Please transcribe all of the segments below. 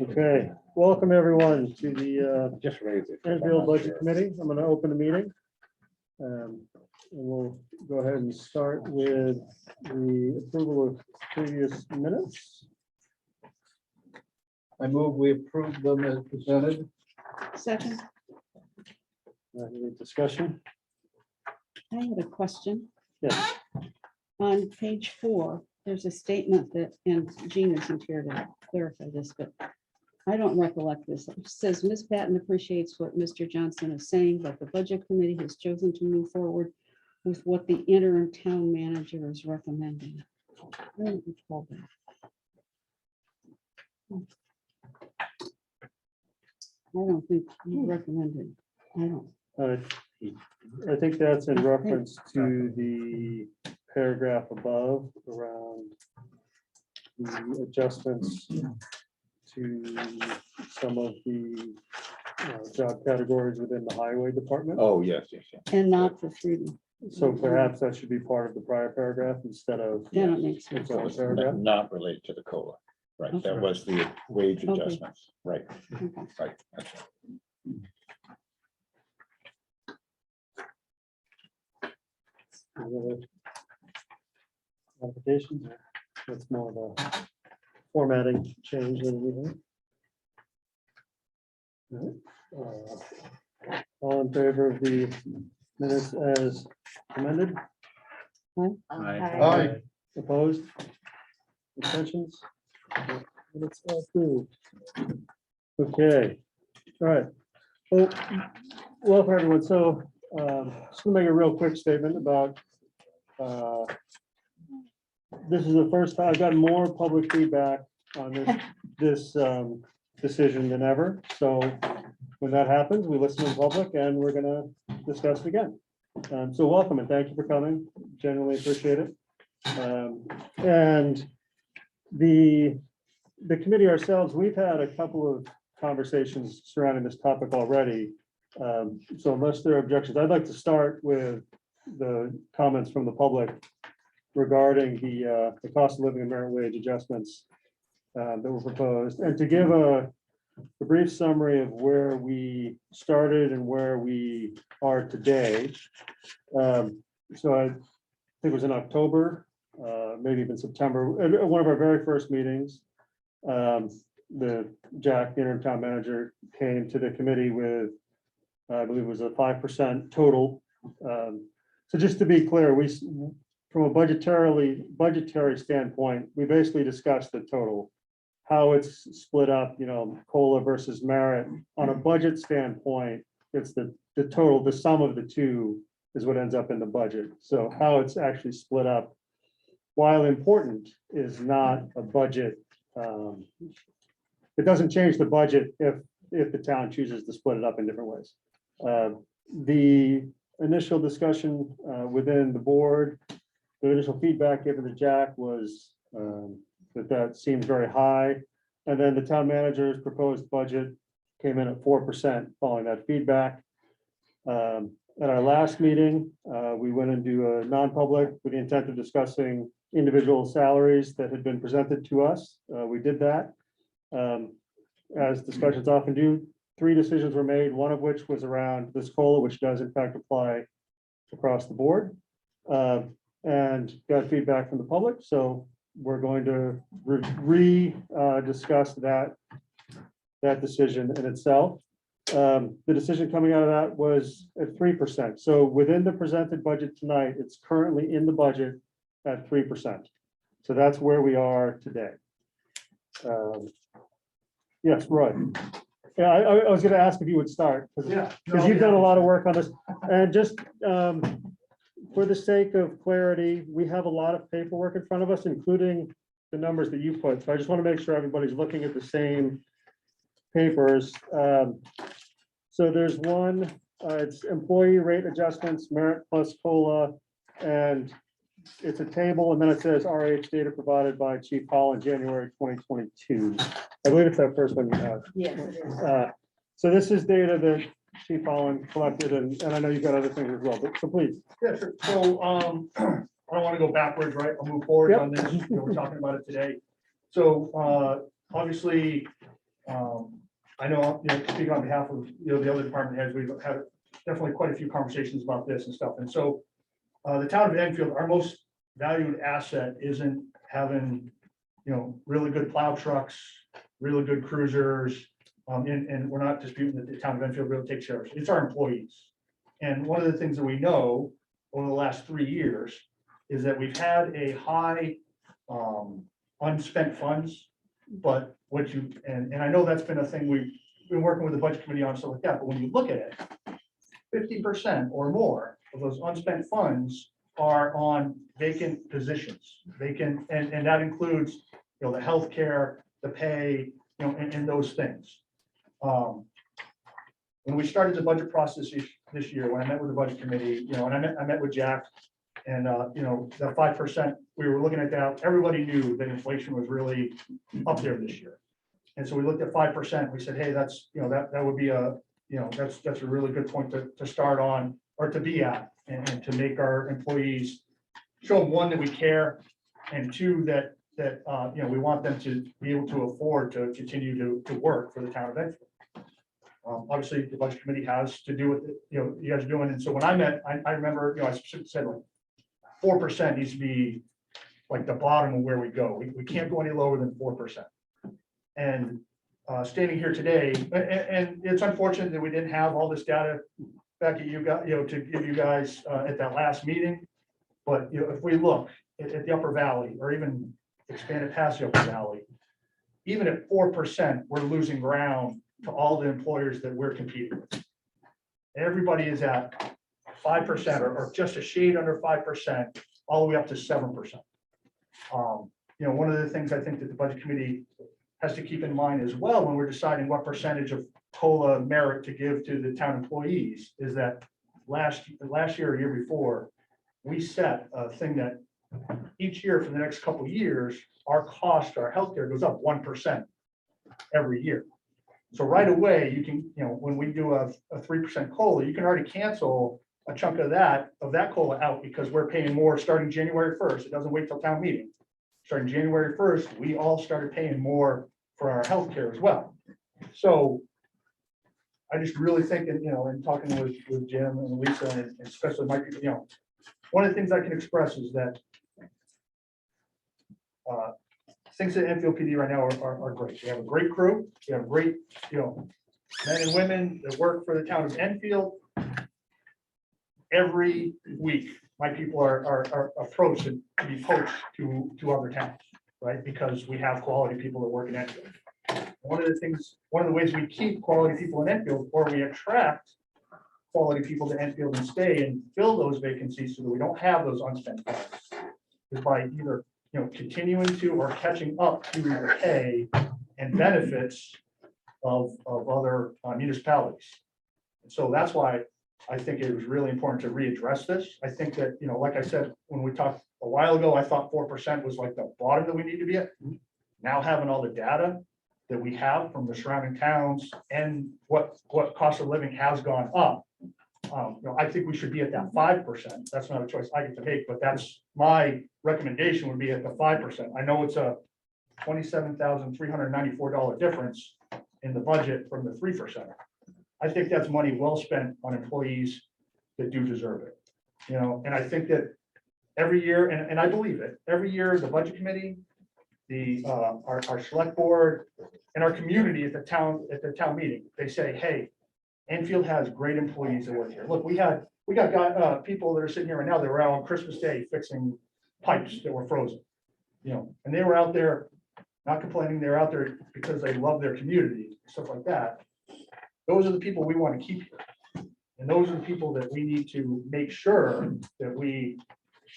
Okay, welcome everyone to the Just raise it. Enfield Budget Committee. I'm going to open the meeting. And we'll go ahead and start with the approval of previous minutes. I move we approve them as presented. Second, Any discussion? I had a question. Yes. On page 4, there's a statement that, and Jean isn't here to clarify this, but I don't recollect this. It says Ms. Patton appreciates what Mr. Johnson is saying, but the budget committee has chosen to move forward with what the interim town manager is recommending. I don't recall that. I don't think you recommended. I don't. I think that's in reference to the paragraph above around the adjustments to some of the job categories within the highway department. Oh, yes, yes, yes. And not the freedom. So perhaps that should be part of the prior paragraph instead of. Then it makes sense. its own paragraph. Not related to the COLA, right? That Okay. was the wage Okay. adjustments, right, Okay. right. That's right. Any other modifications? That's more of a formatting change than anything. All in favor of the minutes as amended? Aye. Opposed? Abstentions? Minutes are approved. Okay, all right. Well, welcome everyone. So just gonna make a real quick statement about this is the first time I've gotten more public feedback on this decision than ever. So when that happens, we listen in public and we're gonna discuss it again. So welcome and thank you for coming. Genuinely appreciate it. And the committee ourselves, we've had a couple of conversations surrounding this topic already. So unless there are objections, I'd like to start with the comments from the public regarding the cost of living and merit wage adjustments that were proposed, and to give a brief summary of where we started and where we are today. So I think it was in October, maybe even September, at one of our very first meetings. Jack, the interim town manager, came to the committee with, I believe it was a 5% total. So just to be clear, from a budgetary standpoint, we basically discussed the total, how it's split up, COLA versus merit. On a budget standpoint, it's the total, the sum of the two is what ends up in the budget. So how it's actually split up, while important, is not a budget. It doesn't change the budget if the town chooses to split it up in different ways. The initial discussion within the board, the initial feedback given to Jack was that seems very high. And then the town manager's proposed budget came in at 4% following that feedback. At our last meeting, we went into a non-public with the intent of discussing individual salaries that had been presented to us. We did that. As discussions often do, 3 decisions were made, one of which was around this COLA, which does in fact apply across the board, and got feedback from the public. So we're going to discuss that decision in itself. The decision coming out of that was at 3%. So within the presented budget tonight, it's currently in the budget at 3%. So that's where we are today. Yes, Roy. Yeah, I was going to ask if you would start, because you've done a lot of work on this. And just for the sake of clarity, we have a lot of paperwork in front of us, including the numbers that you put. So I just want to make sure everybody's looking at the same papers. So there's one, it's employee rate adjustments, merit plus COLA, and it's a table, and then it says RH data provided by Chief Hall in January 2022. I believe it's that first one you have. Yes, it is. So this is data that Chief Holland collected, and I know you've got other things as well, but so please. Yeah, sure. So I don't want to go backwards, right? I'll move forward Yep. on this. We're talking about it today. So obviously, I know, speaking on behalf of, the other department heads, we've had definitely quite a few conversations about this and stuff. And so the town of Enfield, our most valued asset isn't having, really good plow trucks, really good cruisers. And we're not disputing that the town of Enfield really takes care of it. It's our employees. And one of the things that we know over the last 3 years is that we've had a high unspent funds, but and I know that's been a thing we've been working with the budget committee on, stuff like that, but when you look at it, 50% or more of those unspent funds are on vacant positions, and that includes, the healthcare, the pay, and those things. When we started the budget process this year, when I met with the budget committee, and I met with Jack, and that 5%, we were looking at that. Everybody knew that inflation was really up there this year, and so we looked at 5%. We said, hey, that's that would be that's a really good point to start on, or to be at, and to make our employees show them, one, that we care, and two, that we want them to be able to afford to continue to work for the town of Enfield. Obviously, the budget committee has to do with it, you guys are doing. And so when I met, I remember, I said like 4% needs to be like the bottom of where we go. We can't go any lower than 4%. And standing here today, and it's unfortunate that we didn't have all this data back at you guys, to give you guys at that last meeting. But if we look at the Upper Valley, or even expanded past the Upper Valley, even at 4%, we're losing ground to all the employers that we're competing with. Everybody is at 5% or just a shade under 5%, all the way up to 7%. One of the things I think that the budget committee has to keep in mind as well when we're deciding what percentage of COLA merit to give to the town employees is that last year or year before, we set a thing that each year for the next couple of years, our cost, our healthcare goes up 1% every year. So right away, you can, when we do a 3% COLA, you can already cancel a chunk of that COLA out, because we're paying more starting January 1st. It doesn't wait till town meeting. Starting January 1st, we all started paying more for our healthcare as well. So I just really think that, in talking with Jim and Lisa, and especially Mike, one of the things I can express is that things at Enfield PD right now are great. We have a great crew. We have great, men and women that work for the town of Enfield. Every week, my people are approached to be poached to other towns, right? Because we have quality people that work in Enfield. One of the ways we keep quality people in Enfield, or we attract quality people to Enfield and stay and fill those vacancies so that we don't have those unspent funds, is by either continuing to or catching up to the pay and benefits of other municipalities. And so that's why I think it was really important to readdress this. I think that, like I said, when we talked a while ago, I thought 4% was like the bottom that we need to be at. Now, having all the data that we have from the surrounding towns and what cost of living has gone up, I think we should be at that 5%. That's not a choice I get to make, but that's my recommendation, would be at the 5%. I know it's a $27,394 difference in the budget from the 3%. I think that's money well spent on employees that do deserve it. And I think that every year, and I believe it, every year the budget committee, our select board, and our community at the town meeting, they say, hey, Enfield has great employees that work here. Look, we got people that are sitting here right now that were out on Christmas Day fixing pipes that were frozen, and they were out there not complaining. They're out there because they love their community, stuff like that. Those are the people we want to keep here. And those are the people that we need to make sure that we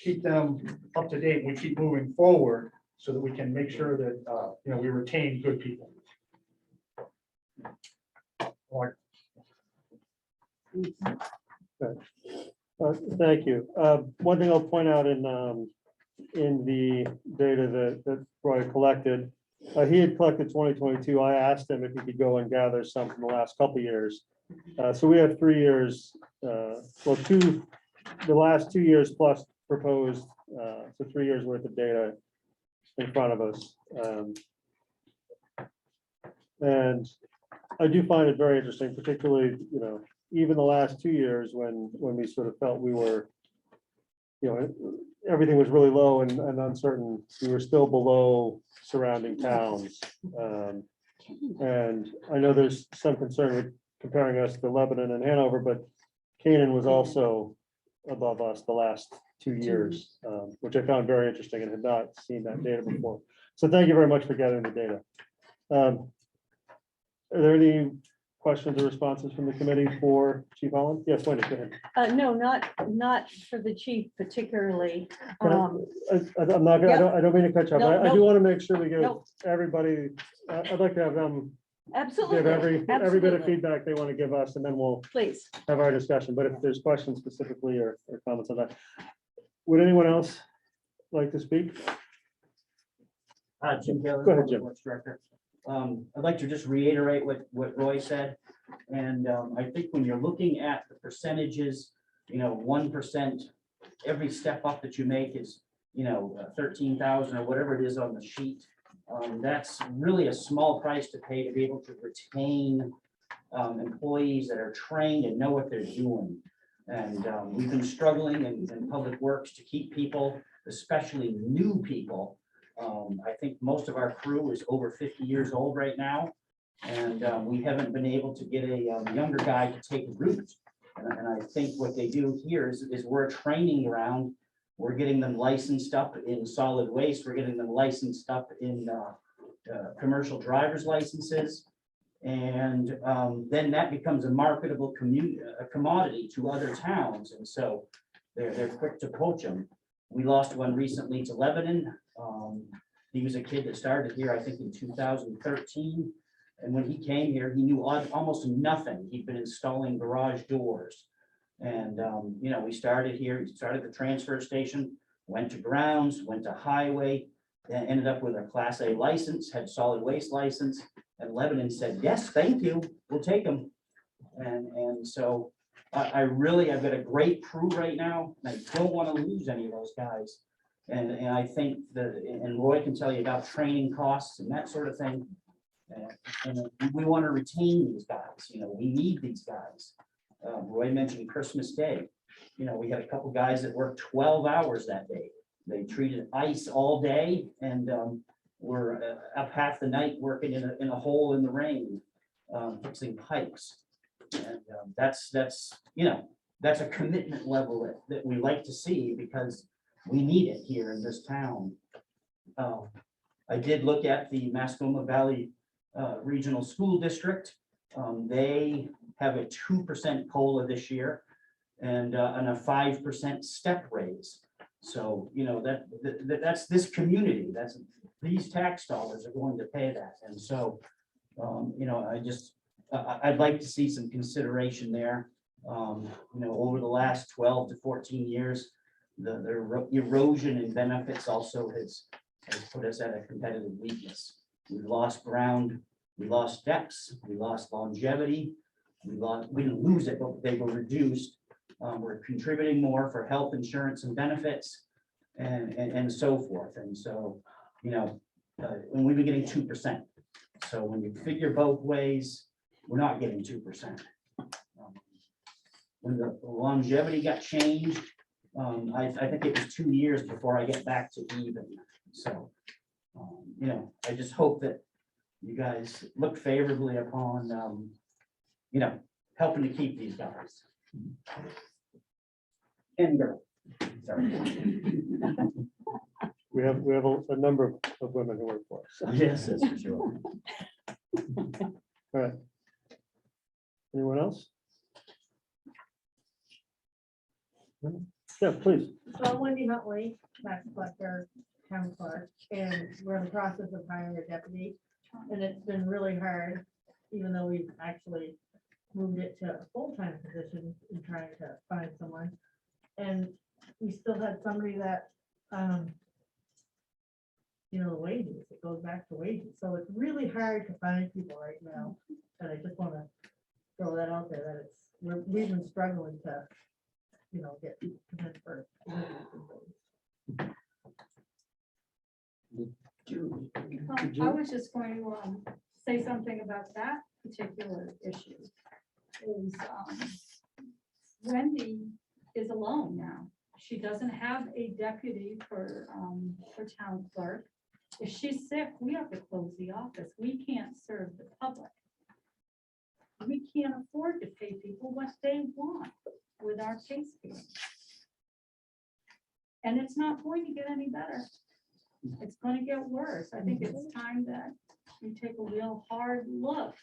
keep them up to date. We keep moving forward so that we can make sure that, we retain good people. Thank you. One thing I'll point out in the data that Roy collected, he had collected 2022. I asked him if he could go and gather some from the last couple of years. So we have 3 years, the last 2 years plus proposed, so 3 years worth of data. in front of us. And I do find it very interesting, particularly, even the last 2 years when we sort of felt we were, everything was really low and uncertain, we were still below surrounding towns. And I know there's some concern with comparing us to Lebanon and Hanover, but Canaan was also above us the last 2 years, which I found very interesting and had not seen that data before. So thank you very much for gathering the data. Are there any questions or responses from the committee for Chief Holland? Yes, Wendy, go ahead. No, not for the chief particularly. Can I'm not, I don't mean to cut you off. No, I do no. want to make sure we give No. everybody, I'd like to have them Absolutely. give every bit of absolutely. feedback they want to give us, and then we'll Please. have our discussion. But if there's questions specifically or comments on that, would anyone else like to speak? Jim Taylor. Go ahead, Jim. Works Director. I'd like to just reiterate what Roy said. And I think when you're looking at the percentages, 1%, every step up that you make is, 13,000 or whatever it is on the sheet. That's really a small price to pay to be able to retain employees that are trained and know what they're doing. And we've been struggling in Public Works to keep people, especially new people. I think most of our crew is over 50 years old right now. And we haven't been able to get a younger guy to take root. And I think what they do here is we're a training ground. We're getting them licensed up in solid waste. We're getting them licensed up in commercial driver's licenses. And then that becomes a marketable commodity to other towns. And so they're quick to poach them. We lost one recently to Lebanon. He was a kid that started here, I think, in 2013. And when he came here, he knew almost nothing. He'd been installing garage doors. And, we started here, we started the transfer station, went to grounds, went to highway, then ended up with a Class A license, had solid waste license. And Lebanon said, yes, thank you, we'll take them. And so I've got a great crew right now, and I don't want to lose any of those guys. And I think and Roy can tell you about training costs and that sort of thing. And we want to retain these guys, we need these guys. Roy mentioned Christmas Day. We had a couple guys that worked 12 hours that day. They treated ice all day and were up half the night working in a hole in the rain, fixing pipes. And that's a commitment level that we like to see because we need it here in this town. I did look at the Mascoma Valley Regional School District. They have a 2% COLA this year and a 5% step raise. So, that's this community, these tax dollars are going to pay that. And so, I'd like to see some consideration there. Over the last 12 to 14 years, the erosion in benefits also has put us at a competitive weakness. We've lost ground, we lost steps, we lost longevity, we didn't lose it, but they were reduced. We're contributing more for health insurance and benefits and so forth. And so, and we've been getting 2%. So when you figure both ways, we're not getting 2%. When the longevity got changed, I think it was 2 years before I get back to even. So, I just hope that you guys look favorably upon, helping to keep these guys. And girl. Sorry. We have a number of women who work for us. Yes, that's for sure. All right. Anyone else? Yeah, please. So I'm Wendy Nutley, tax collector, town clerk, and we're in the process of hiring a deputy. And it's been really hard, even though we've actually moved it to a full-time position in trying to find someone. And we still had somebody that, the wages, it goes back to wages. So it's really hard to find people right now. And I just want to throw that out there, that we've been struggling to, get commit for interviews and things. Did I you? was just going to say something about that particular issue. Is Wendy is alone now. She doesn't have a deputy for town clerk. If she's sick, we have to close the office. We can't serve the public. We can't afford to pay people what they want with our pay scale. And it's not going to get any better. It's going to get worse. I think it's time that we take a real hard look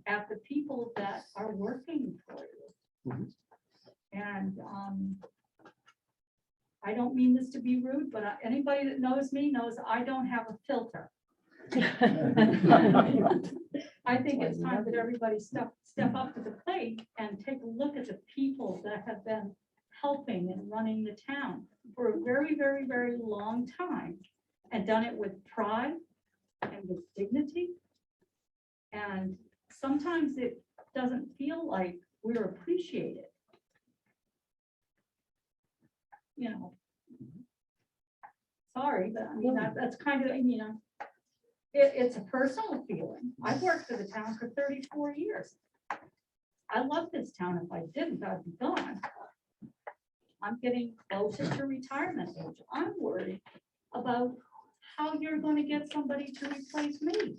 at the people that are working for you. Mhm. And I don't mean this to be rude, but anybody that knows me knows I don't have a filter. I think it's time that everybody step up to the plate and take a look at the people that have been helping and running the town for a very, very, very long time and done it with pride and with dignity. And sometimes it doesn't feel like we're appreciated. You know. Sorry, but I mean, that's kind of, you know, it's a personal feeling. I've worked for the town for 34 years. I love this town. If I didn't, I'd be gone. I'm getting closer to retirement age. I'm worried about how you're going to get somebody to replace me.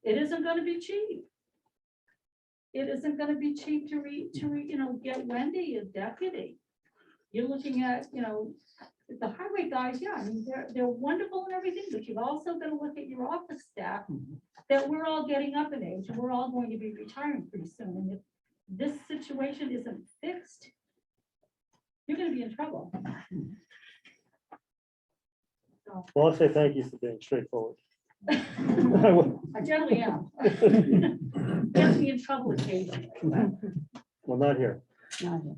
It isn't going to be cheap. It isn't going to be cheap to get Wendy a deputy. You're looking at, the highway guys, yeah, I mean, they're wonderful and everything, but you've also got to look at your office staff that we're all getting up in age and we're all going to be retiring pretty soon. And if this situation isn't fixed, you're going to be in trouble. So, Well, I'll say thank you for being straightforward. I generally am. Gets me in trouble occasionally. Well, not here. Not here.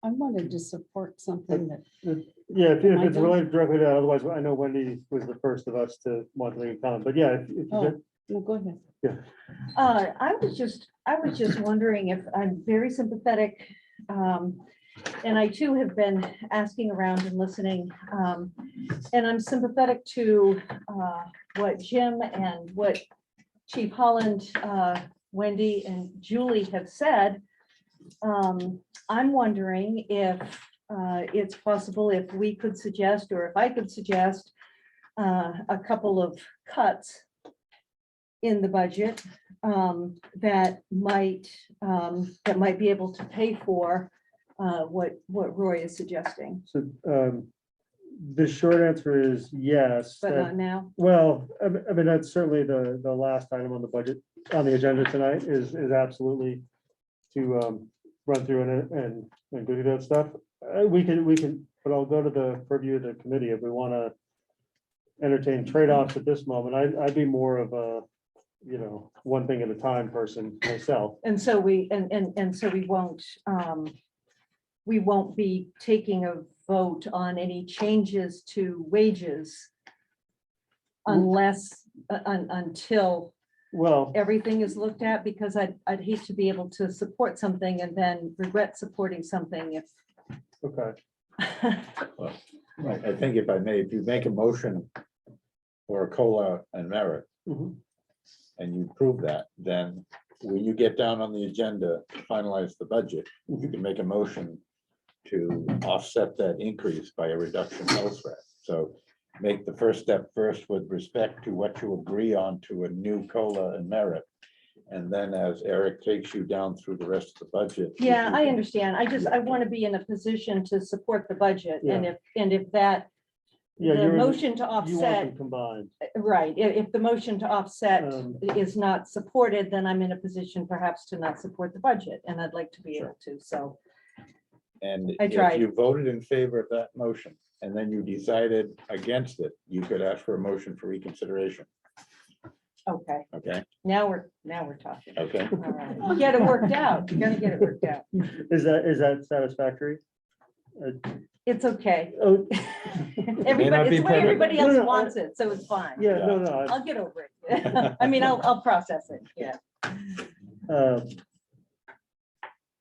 I wanted to support something that, Yeah, if Am I it's done? related directly to that, otherwise, I know Wendy was the first of us to want to make a comment, but yeah. if you Oh. could- no, go ahead. I was just wondering if I'm very sympathetic. And I too have been asking around and listening. And I'm sympathetic to what Jim and what Chief Holland, Wendy and Julie have said. I'm wondering if it's possible if we could suggest, or if I could suggest a couple of cuts in the budget that might be able to pay for what Roy is suggesting, So the short answer is yes. but that- not now. Well, I mean, that's certainly the last item on the budget, on the agenda tonight is absolutely to run through and go through that stuff. We can, but I'll go to the purview of the committee if we want to entertain trade-offs at this moment. I'd be more of a, one thing at a time person myself. And so we won't be taking a vote on any changes to wages unless, until Well, everything is looked at, because I'd hate to be able to support something and then regret supporting something if. okay, Right, I think if I may, if you make a motion for a COLA and merit, Mhm. and you prove that, then when you get down on the agenda to finalize the budget, you can make a motion to offset that increase by a reduction elsewhere. So make the first step first with respect to what you agree on to a new COLA and merit. And then as Eric takes you down through the rest of the budget. Yeah, you I can- understand. I want to be in a position to support the budget, and if that, Yeah, the you're- motion to you want offset, them combined. right, if the motion to offset Um, is not supported, then I'm in a position perhaps to not support the budget, and I'd like to be Sure. able to, so. And I if tried. you voted in favor of that motion, and then you decided against it, you could ask for a motion for reconsideration, Okay, okay? now we're talking. Okay, All right. Get it worked out. You're gonna get it worked out. Is that satisfactory? It's okay. Oh, Everybody, be it's the way perfect. everybody No, else no, wants it, so it's fine. yeah, no, no. I'll get over it. I mean, I'll process it, yeah.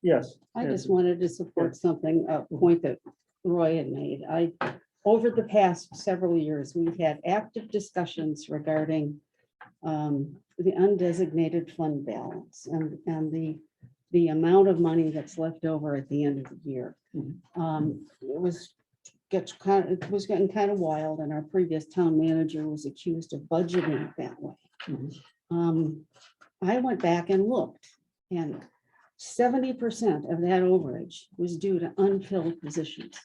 Yes. I yes. just wanted to support something, a point that Roy had made. Over the past several years, we've had active discussions regarding the undesignated fund balance and the amount of money that's left over at the end of the year. It was getting kind of wild, and our previous town manager was accused of budgeting it that way. I went back and looked, and 70% of that overage was due to unfilled positions.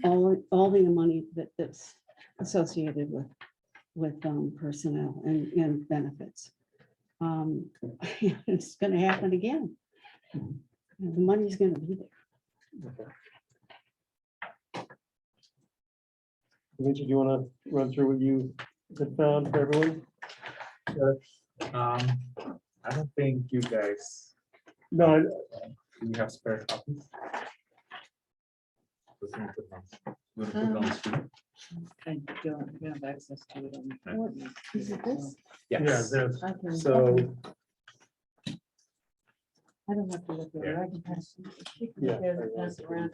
All the money that's associated with personnel and benefits. It's gonna happen again. The money's gonna be there. Vinci, do you want to run through what you had found for everyone? I don't think you guys, No, do you have spare copies? Just need to put it on the screen. I don't have access to it. What, is it this? Yes, there's, I can. so, I don't have to look at it. I can pass. She can Yeah. pass it around.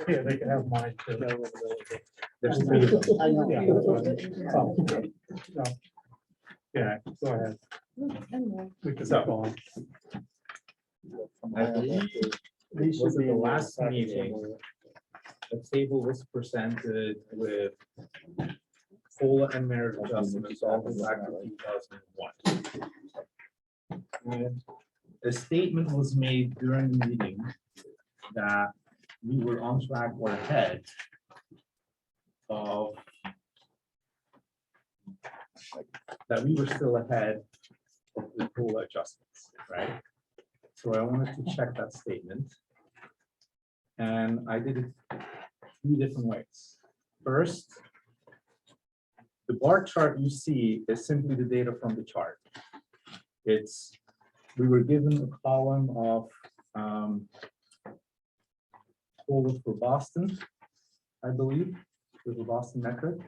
yeah, they can have mine too. no, There's three of them. I know. Yeah. Oh, no. Yeah, go ahead. We can stop on. I believe these was should at be the in the last packet meeting, somewhere. the table was presented with COLA and merit adjustments all the way back to 2001. And a statement was made during the meeting that we were on track or ahead of that we were still ahead of the COLA adjustments, right? So I wanted to check that statement. And I did it three different ways. First, the bar chart you see is simply the data from the chart. We were given a column of COLA for Boston, I believe, with the Boston metric.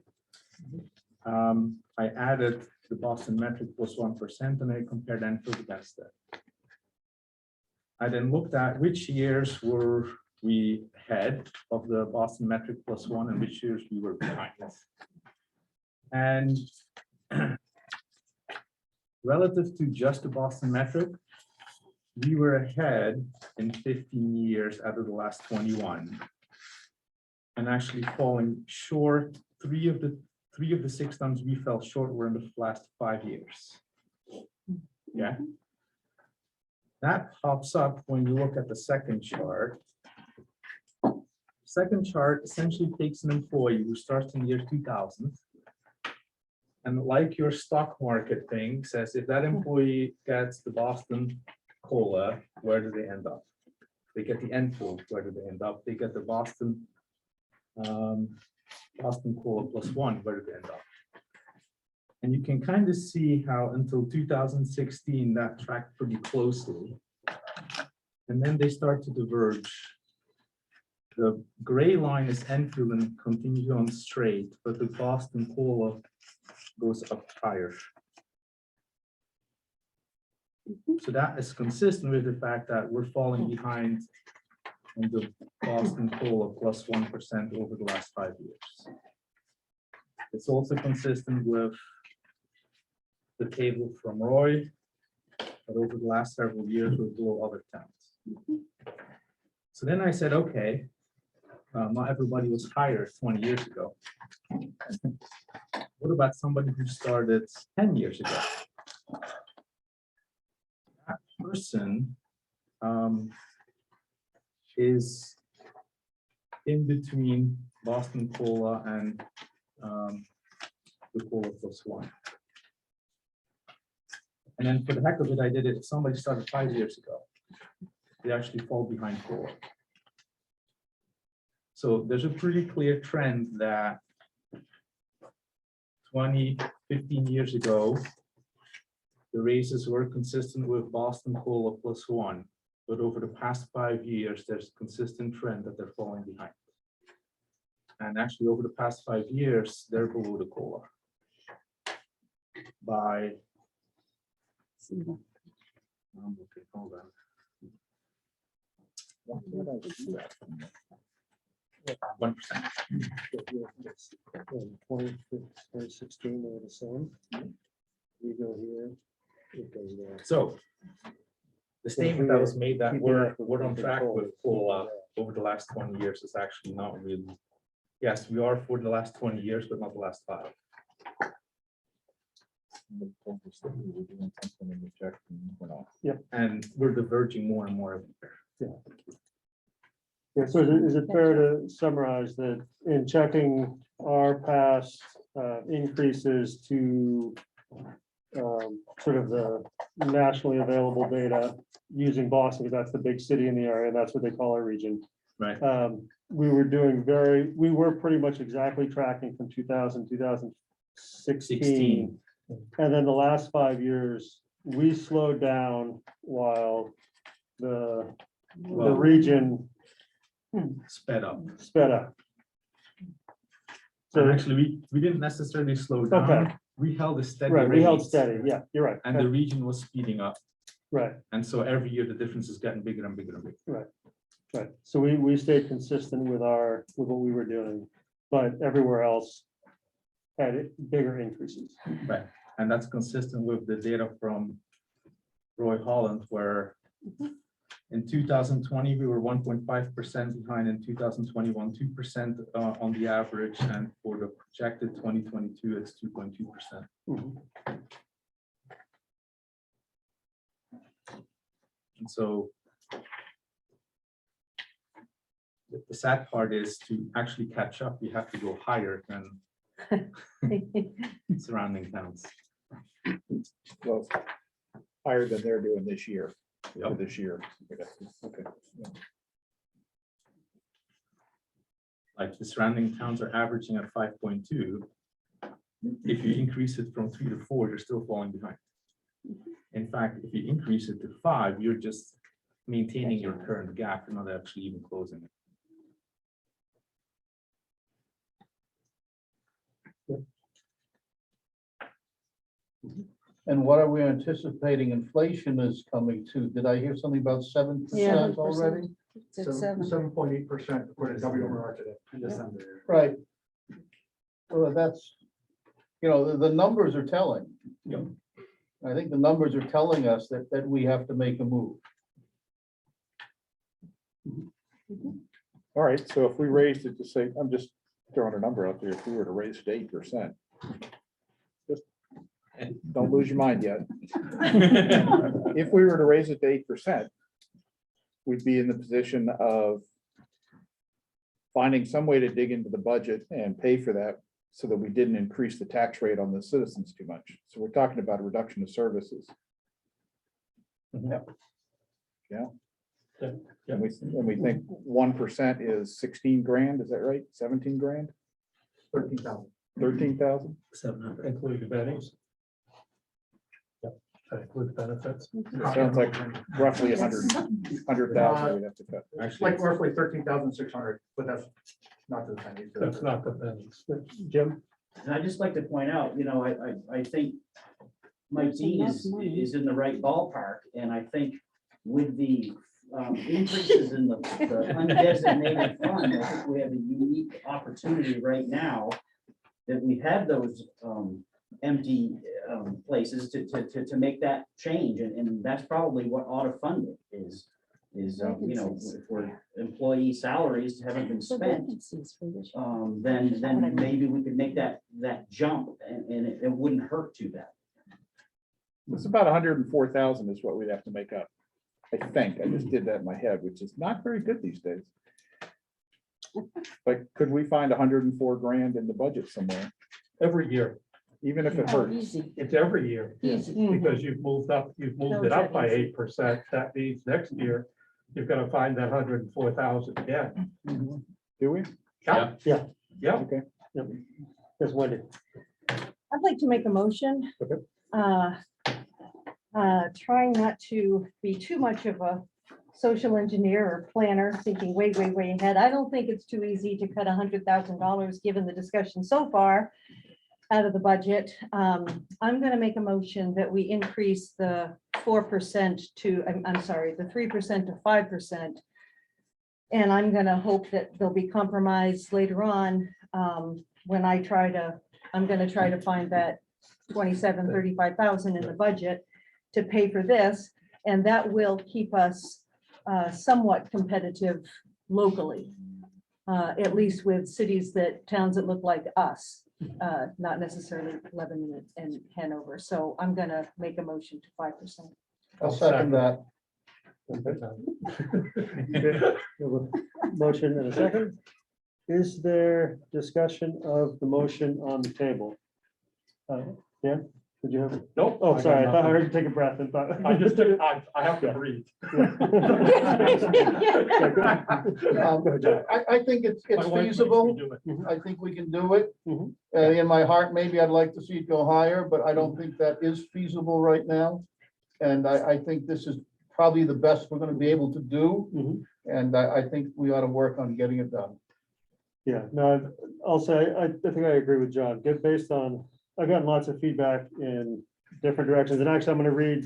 I added the Boston metric plus 1% and I compared Enfield against it. I then looked at which years were we ahead of the Boston metric plus 1 and which years we were behind. And relative to just the Boston metric, we were ahead in 15 years out of the last 21. And actually falling short, three of the 6 times we fell short were in the last 5 years. Yeah. That pops up when you look at the second chart. Second chart essentially takes an employee who starts in the year 2000. And like your stock market thing says, if that employee gets the Boston COLA, where do they end up? They get the Enfield, where do they end up? They get the Boston COLA plus 1, where do they end up? And you can kind of see how until 2016 that tracked pretty closely. And then they start to diverge. The gray line is Enfield and continues on straight, but the Boston COLA goes up higher. So that is consistent with the fact that we're falling behind on the Boston COLA plus 1% over the last 5 years. It's also consistent with the table from Roy, but over the last several years we're below other towns. So then I said, okay, not everybody was hired 20 years ago. What about somebody who started 10 years ago? That person is in between Boston COLA and the COLA plus 1. And then for the heck of it, I did it. If somebody started 5 years ago, they actually fall behind COLA. So there's a pretty clear trend that 20, 15 years ago, the raises were consistent with Boston COLA plus 1. But over the past 5 years, there's a consistent trend that they're falling behind. And actually over the past 5 years, they're below the COLA by okay, hold on. Why can't I see that? 1%. 2016, they were the same. We go here. It goes there. So the statement that was made that Keep it we're up with on the track control. with COLA over the last 20 years is actually not really. Yes, we are for the last 20 years, but not the last 5. And we're diverging more and more. Yeah, so is it fair to summarize that in checking our past increases to sort of the nationally available data using Boston, because that's the big city in the area, and that's what they call our region. Right. We were pretty much exactly tracking from 2000, 2016. And then the last 5 years, we slowed down while the region Sped up. sped up. So So, actually, we didn't necessarily slow down. Okay. We held a steady. right, we held rate, steady, yeah, you're right. And the region was speeding up. Right, And so every year the difference is getting bigger and bigger and bigger. right. So we stayed consistent with what we were doing, but everywhere else had bigger increases. Right. And that's consistent with the data from Roy Holland, where in 2020, we were 1.5% behind, in 2021, 2% on the average, and for the projected 2022, it's 2.2%. Mhm. And so the sad part is to actually catch up, you have to go higher than surrounding towns. Well, higher than they're doing this year, for Yep. this year. Okay. Like the surrounding towns are averaging at 5.2. If you increase it from 3 to 4, you're still falling behind. In fact, if you increase it to 5, you're just maintaining your current gap, you're not actually even closing it. And what are we anticipating inflation is coming to? Did I hear something about 7% Yeah. already? It's at 7. 7.8% according to WMR today. Right. Well, that's, the numbers are telling. Yep. I think the numbers are telling us that we have to make a move. All right, so if we raised it to say, I'm just throwing a number out there, if we were to raise it to 8%. Just don't lose your mind yet. If we were to raise it to 8%, we'd be in the position of finding some way to dig into the budget and pay for that so that we didn't increase the tax rate on the citizens too much. So we're talking about a reduction of services. Yeah. And we think 1% is 16 grand, is that right? 17 grand? 13,000. 13,000? 700. Include the bennies. Yep, that includes benefits. Sounds like roughly 100,000 we'd have to cut. Like roughly 13,600, but that's not the pennies. That's not the pennies. Jim? And I'd just like to point out, I think Mike That's Dean enough is money. in the right ballpark, and I think with the increases in the undesignated fund, I think we have a unique opportunity right now that we have those empty places to make that change, and that's probably what ought to fund it is, Vacancies. if we're employee salaries haven't been So spent, vacancies for this year. then maybe we could make that jump, and it wouldn't hurt too bad. It's about 104,000 is what we'd have to make up. I think, I just did that in my head, which is not very good these days. But could we find 104 grand in the budget somewhere, Every year. even if it Oh, hurts? easy, It's every year. easy. Because you've moved it up by 8%. That means next year, you're gonna find that 104,000 again. Do we? Yeah. Yeah. Yeah. Okay. Yes, Wendy. I'd like to make a motion. Okay. Trying not to be too much of a social engineer or planner, thinking way, way, way ahead. I don't think it's too easy to cut $100,000, given the discussion so far out of the budget. I'm gonna make a motion that we increase the 4% to, I'm sorry, the 3% to 5% And I'm gonna hope that there'll be compromise later on, when I'm gonna try to find that 35,000 in the budget to pay for this, and that will keep us somewhat competitive locally. At least with towns that look like us, not necessarily Lebanon and Hanover. So I'm gonna make a motion to 5%. I'll second that. Motion and a second. Is there discussion of the motion on the table? Yeah, did you have? Nope. Oh, sorry, I thought I heard you take a breath and thought. I have to breathe. I think it's feasible. I think we can do it. Mhm. In my heart, maybe I'd like to see it go higher, but I don't think that is feasible right now. And I think this is probably the best we're gonna be able to do. Mhm. And I think we ought to work on getting it done. Yeah, no, I'll say, I think I agree with John, based on, I've gotten lots of feedback in different directions, and actually, I'm gonna read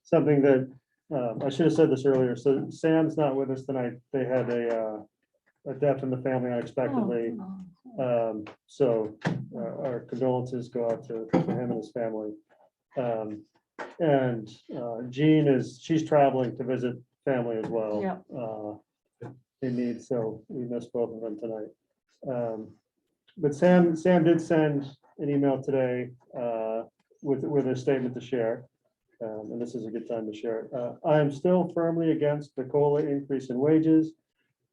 something that, I should have said this earlier, so Sam's not with us tonight, they had a death in the family unexpectedly. So our condolences go out to him and his family. And Jean she's traveling to visit family as well. Yeah. In need, so we missed both of them tonight. But Sam did send an email today with a statement to share. And this is a good time to share it. I am still firmly against the COLA increase in wages.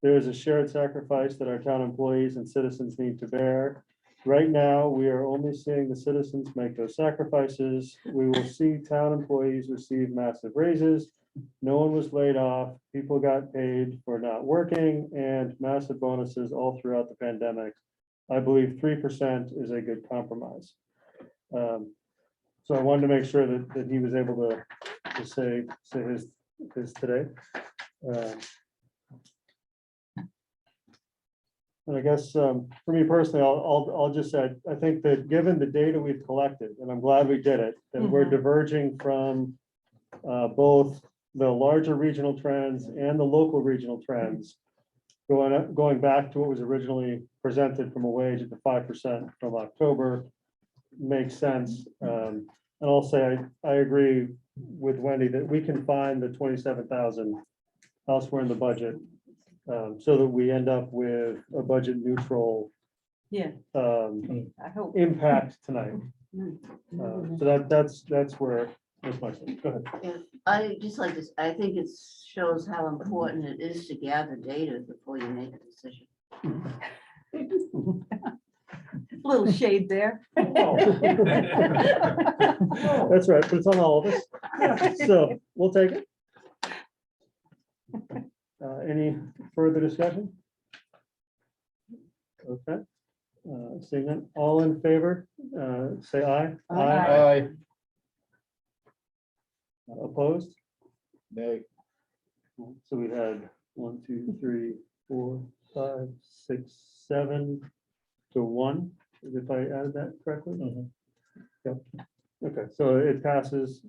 There is a shared sacrifice that our town employees and citizens need to bear. Right now, we are only seeing the citizens make those sacrifices. We will see town employees receive massive raises. No one was laid off. People got paid for not working and massive bonuses all throughout the pandemic. I believe 3% is a good compromise. So I wanted to make sure that he was able to say his today. And I guess for me personally, I'll just say, I think that given the data we've collected, and I'm glad we did it, that we're diverging from both the larger regional trends and the local regional trends, going back to what was originally presented from a wage at the 5% from October, makes sense. And I'll say, I agree with Wendy that we can find the 27,000 elsewhere in the budget, so that we end up with a budget neutral Yeah, I hope. impact tonight. So that's where, that's my thing. Go ahead. Yeah, I just like this, I think it shows how important it is to gather data before you make a decision. Little shade there. That's right, but it's on all of us. So we'll take it. Any further discussion? Okay. Seeing none, all in favor, say aye. Aye. Opposed? Nay. So we had 1, 2, 3, 4, 5, 6, 7 to 1, if I added that correctly. Yep. Okay, so it passes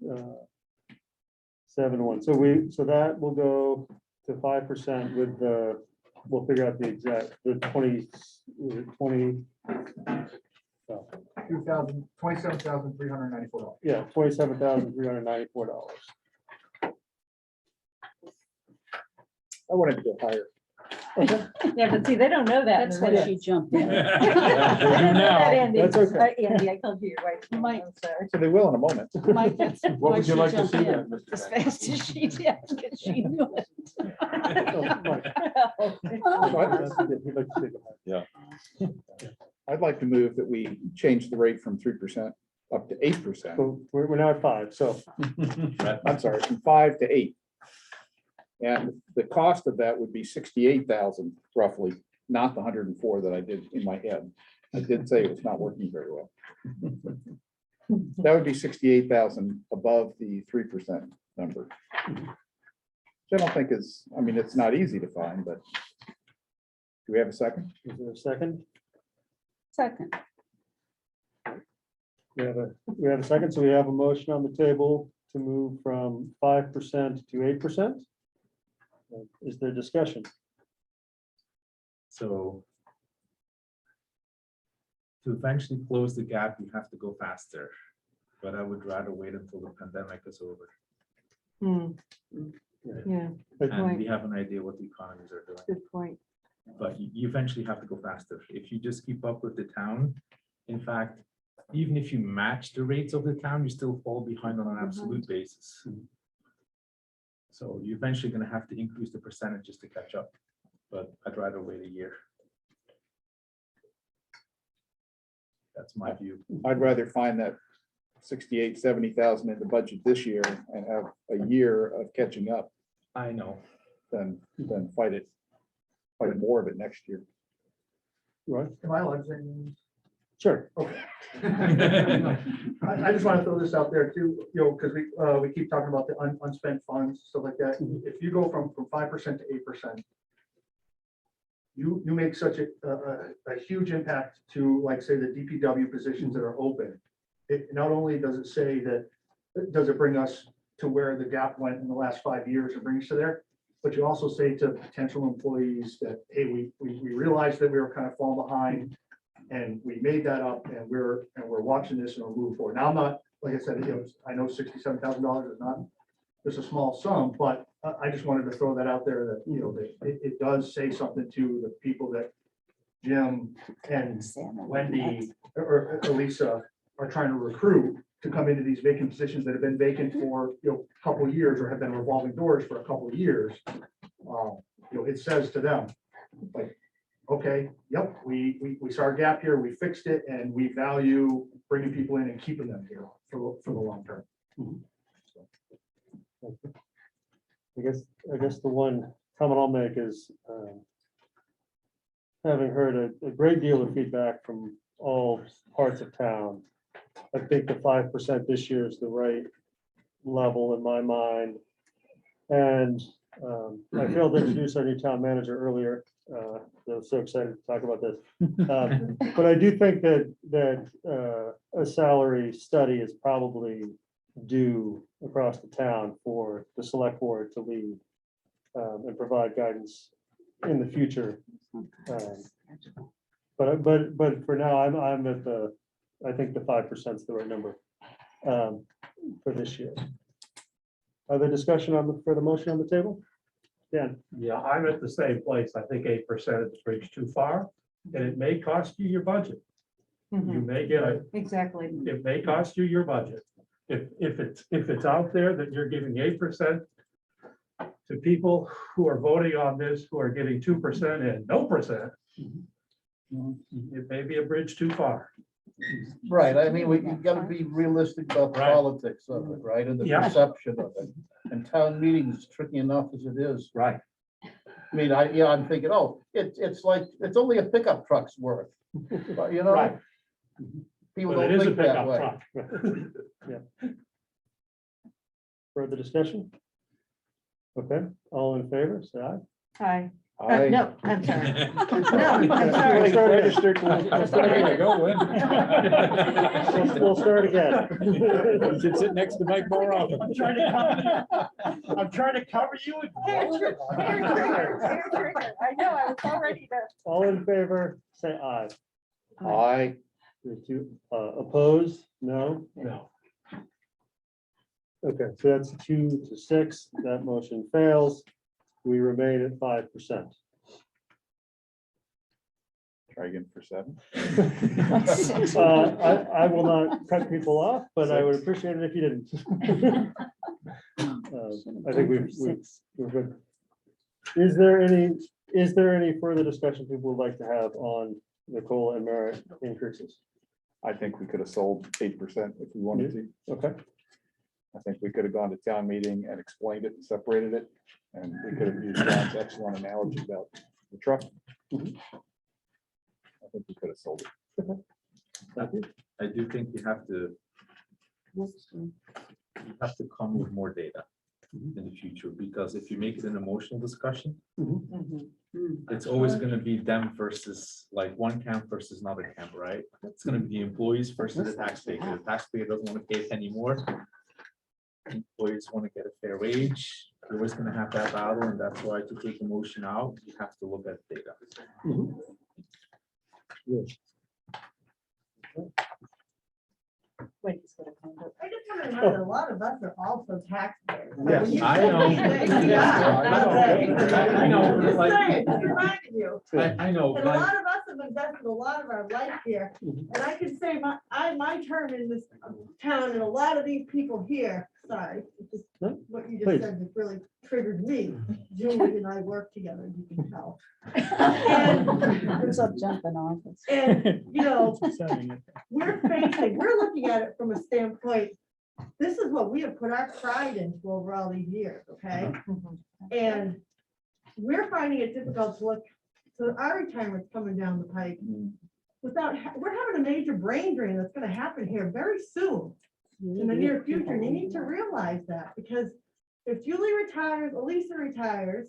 7-1. So that will go to 5% with the, we'll figure out the exact, the 20. 27,394. Yeah, $27,394. I wanted to go higher. Yeah, but see, they don't know that. in That's the why minutes. she jumped in. They don't know that, Andy. That's okay. Andy, I called you your wife. Mike. I'm sorry. So they will in a moment. Mike, that's What why would you she like to jumped see in then, Mr. as Banks? fast as she did, because she knew it. He'd like to take it. I'd like to move that we change the rate from 3% up to 8%. So we're now at 5, so I'm sorry, from 5 to 8. And the cost of that would be 68,000 roughly, not the 104 that I did in my head. I did say it was not working very well. That would be 68,000 above the 3% number. Which I don't think is, I mean, it's not easy to find, but do we have a second? is there a second? Second, We have a second, so we have a motion on the table to move from 5% to 8%. Is there discussion? So to eventually close the gap, you have to go faster. But I would rather wait until the pandemic is over. Yeah, And we have an idea what the economies are doing. good point. But you eventually have to go faster. If you just keep up with the town, in fact, even if you match the rates of the town, you still fall behind on an absolute basis. So you're eventually going to have to increase the percentages to catch up, but I'd rather wait a year. That's my view. I'd rather find that 68, 70,000 in the budget this year and have a year of catching up I know. than fight more of it next year. Right, Am I allowed to say anything? sure. Okay. I just want to throw this out there too, because we keep talking about the unspent funds, stuff like that. If you go from 5% to 8%, you make such a huge impact to, like, say, the DPW positions that are open. It not only does it say that, does it bring us to where the gap went in the last 5 years and bring us to there, but you also say to potential employees that, hey, we realized that we were kind of falling behind, and we made that up, and we're watching this and we're moving forward. Now, I'm not, like I said, I know $67,000 is not just a small sum, but I just wanted to throw that out there that, that it does say something to the people that Jim and Wendy or Elisa are trying to recruit to come into these vacant positions that have been vacant for, a couple of years or have been revolving doors for a couple of years. It says to them, like, okay, yep, we saw a gap here, we fixed it, and we value bringing people in and keeping them here for the long term. I guess the one comment I'll make is, having heard a great deal of feedback from all parts of town, I think the 5% this year is the right level in my mind. And I failed to introduce our new town manager earlier. I was so excited to talk about this. But I do think that a salary study is probably due across the town for the select board to lead and provide guidance in the future. But for now, I'm at I think the 5% is the right number for this year. Other discussion for the motion on the table? Dan? Yeah, I'm at the same place. I think 8% is bridge too far, and it may cost you your budget. You may get Exactly. it may cost you your budget. If it's out there that you're giving 8% to people who are voting on this, who are getting 2% and no percent, it may be a bridge too far. Right, I mean, we've got to be realistic about the Right. politics of it, right, and the Yeah. perception of it. And town meetings is tricky enough as it is. Right. I mean, I'm thinking, it's like, it's only a pickup truck's worth, but Right. people But it don't is a think that pickup way. truck. Further discussion? Okay, all in favor, say aye. Hi. I No, I'm sorry. No, I'm We'll sorry. start again. registered. We'll start again. We'll start again. You should sit next to Mike more often. I'm trying to cover you. Hair trigger. I know, I was all ready to. All in favor, say aye. I, Opposed? No? No. Okay, so that's 2 to 6. That motion fails. We remain at 5%. try again for 7. I will not cut people off, but I would appreciate it if you didn't. I think we're good. Is there any further discussion people would like to have on the COLA and merit increases? I think we could have sold 8% if we wanted to. Okay, I think we could have gone to town meeting and explained it, and separated it, and we could have used John's excellent analogy about the truck. I think we could have sold it. I do think you have to come with more data in the future, because if you make it an emotional discussion, it's always going to be them versus, like, one camp versus another camp, right? It's going to be the employees versus the taxpayer. The taxpayer doesn't want to pay it anymore. Employees want to get a fair wage. you're always gonna have that battle, and that's why to take emotion out, you have to look at data. Wait, it's gonna come up. I just want to remind, a lot of us are also taxpayers. So Yes, when you I say know. these things, Yeah, I know, Just like- saying, just reminding you. I know, And a like, lot of us have invested a lot of our life here, and I can say my term in this town, and a lot of these people here, sorry, it's just No, what you please. just said just really triggered me. Julie and I work together, you can tell. And, Who's up jumping off? and, you know, we're looking at it from a standpoint, this is what we have put our pride into over all these years, okay? And we're finding it difficult to look, so our retirement's coming down the pike without, we're having a major brain drain that's gonna happen here very soon in the near future. And you need to realize that, because if Julie retires, Elisa retires,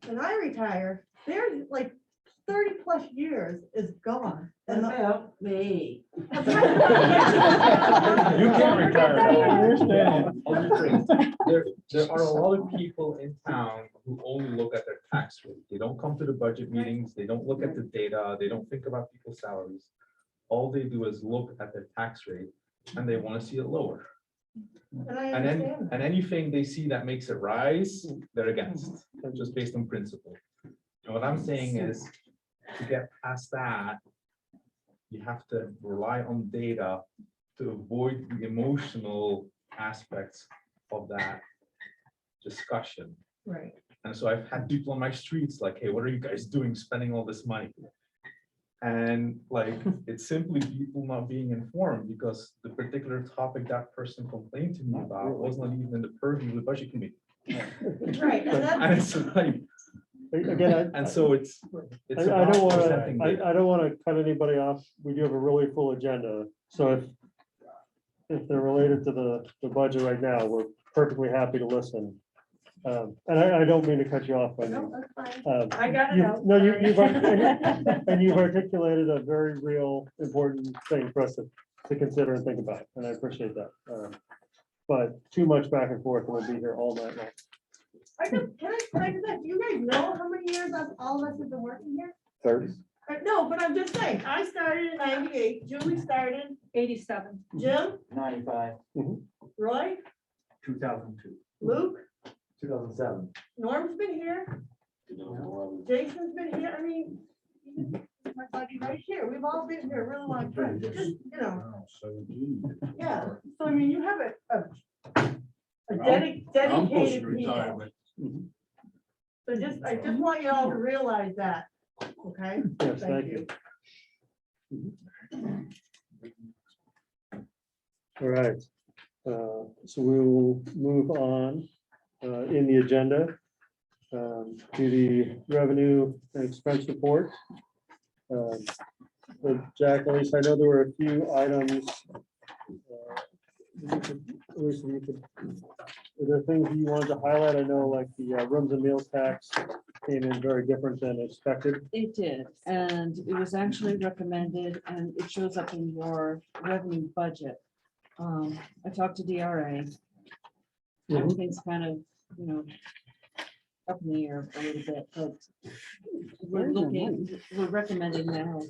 and I retire, there's like 30+ years is gone. And the- Help me. you can't retire. There are a lot of people in town who only look at their tax rate. They don't come to the budget meetings, they don't look at the data, they don't think about people's salaries. All they do is look at their tax rate and they want to see it lower. And I And then, understand. and anything they see that makes it rise, they're against, just based on principle. And what I'm saying is, to get past that, you have to rely on data to avoid the emotional aspects of that discussion. Right. And so I've had people on my streets like, hey, what are you guys doing spending all this money? And like, it's simply people not being informed, because the particular topic that person complained to me about was not even in the purview of the budget committee. Right, and that's, And it's like, Again, and so it's. I about don't want presenting to, data. I don't want to cut anybody off. We do have a really full agenda. So if they're related to the budget right now, we're perfectly happy to listen. And I don't mean to cut you off. no, that's fine. I got it You- out. No, sorry. and you've articulated a very real, important thing for us to consider and think about, and I appreciate that. But too much back and forth, and we'll be here all night long. Can I do that? Do you guys know how many years all of us have been working here? 30. No, but I'm just saying, I started in 98, Julie started, 87. Jim, 95, Roy, 2002, Luke, 2007. Norm's been here, Jason's been here, I mean, my buddy right here, we've all been here a really long time, just, you know, yeah, so I mean, you have a dedicated people. So I just want you all to realize that, okay? Yes, thank you. All right, so we will move on in the agenda to the revenue and expense report. So Jack, at least I know there were a few items. Are there things you wanted to highlight? I know like the rooms and meals tax came in very different than expected. It did, and it was actually recommended, and it shows up in your revenue budget. I talked to DRA. Everything's kind of, you know, up in the air a little bit, but we're recommending now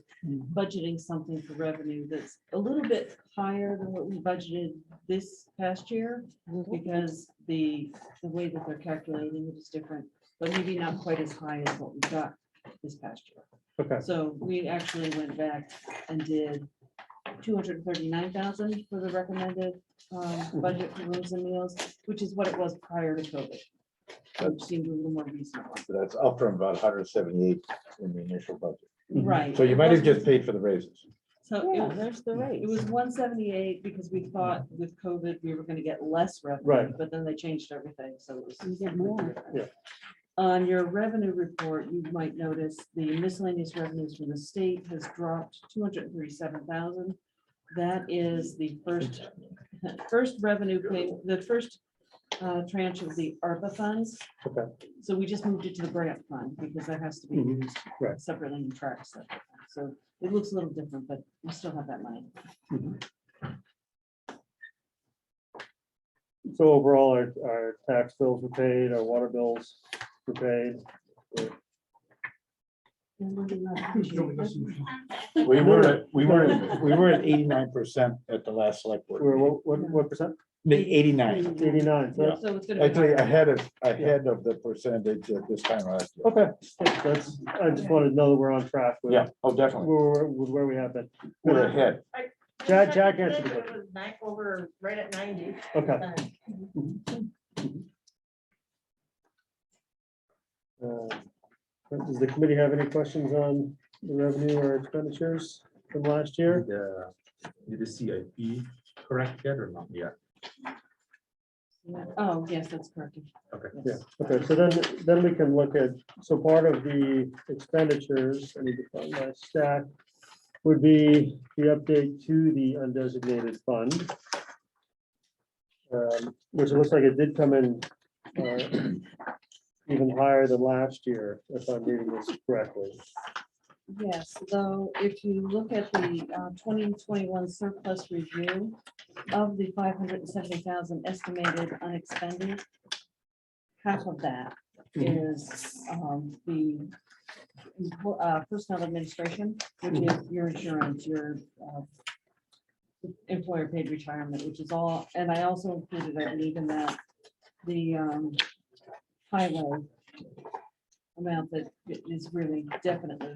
budgeting something for revenue that's a little bit higher than what we budgeted this past year, because the way that they're calculating it is different, but maybe not quite as high as what we got this past year. Okay, So we actually went back and did 239,000 for the recommended budget for rooms and meals, which is what it was prior to COVID. Which seemed a little more reasonable. So that's up from about 178 in the initial budget. Right. So you might have just paid for the raises. So Yeah, it there's the rate. was 178 because we thought with COVID, we were gonna get less revenue, Right. but then they changed everything, so it was. You get more. Yeah. On your revenue report, you might notice the miscellaneous revenues from the state has dropped 237,000. That is the first revenue pay, the first tranche of the ARPA funds. okay. So we just moved it to the grant fund because that has to be Mhm. used Right. separately and tracked separately. So it looks a little different, but we still have that money. So overall, our tax bills were paid, our water bills were paid. We were at 89% at the last select board. We're, meeting. what percent? 89, 89. So Yeah. that's- So it's gonna be actually higher. ahead of the percentage at this time last year. Okay, that's, I just wanted to know that we're on track with. Yeah, oh, definitely. With where we have been. We're ahead. Jack answered the question. It was back over right at 90. Okay. Does the committee have any questions on the revenue or expenditures from last year? Did the CIP correct yet or not yet? Oh, yes, that's correct. Okay. Yeah, okay, so then we can look at, so part of the expenditures, I need to find my stack, would be the update to the undesignated fund. Which it looks like it did come in even higher than last year, if I'm reading this correctly. Yes, though, if you look at the 2021 surplus review of the 570,000 estimated unexpended, half of that is the personnel administration, which is your insurance, your employer paid retirement, which is all, and I also included, I believe, in that the highway amount that is really definitely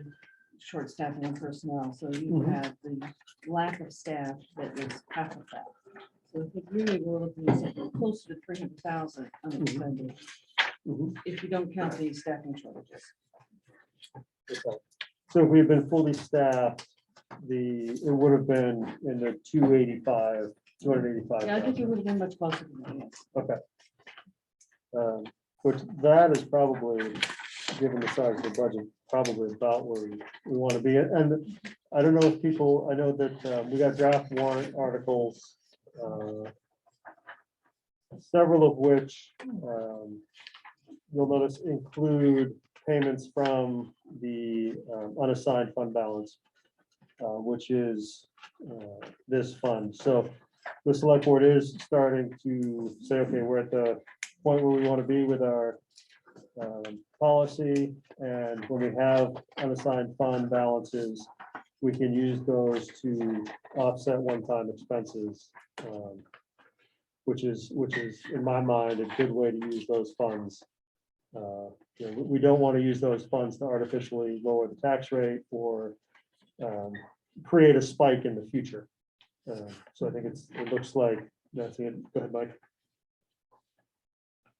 short staffing and personnel, so you Mhm. have the lack of staff that is half of that. So if it really we're looking at something closer to 300,000 unexpended, Mhm. if you don't count the staffing shortages. Okay. So if we've been fully staffed, it would have been in the 285. Yeah, I think it would have been much closer than that, yes. Okay. Which that is probably, given the size of the budget, probably about where we want to be. And I don't know if people, I know that we got draft warrant articles, several of which you'll notice include payments from the unassigned fund balance, which is this fund. So the select board is starting to say, okay, we're at the point where we want to be with our policy, and when we have unassigned fund balances, we can use those to offset one-time expenses, which is, in my mind, a good way to use those funds. We don't want to use those funds to artificially lower the tax rate or create a spike in the future. So I think it looks like, that's it. Go ahead, Mike.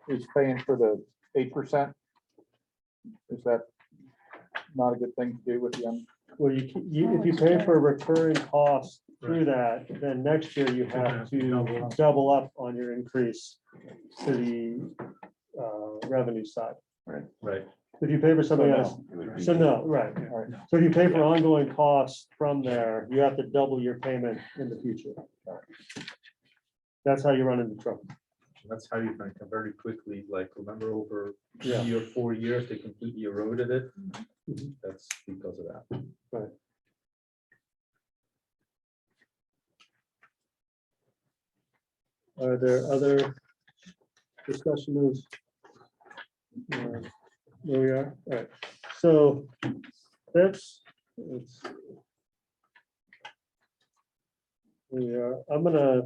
Is paying for the 8%. Is that not a good thing to do with the? Well, if you pay for a recurring cost through that, then next year you have to double up on your increase to the revenue side. Right. If you pay for something else, so no, right. So if you pay for ongoing costs from there, you have to double your payment in the future. That's how you run into trouble. That's how you can very quickly, like, remember over Yeah. 3 or 4 years, they completely eroded it. Mhm. That's because of that. Right. Are there other discussions? Where we are, all right, so let's see. We are, I'm gonna,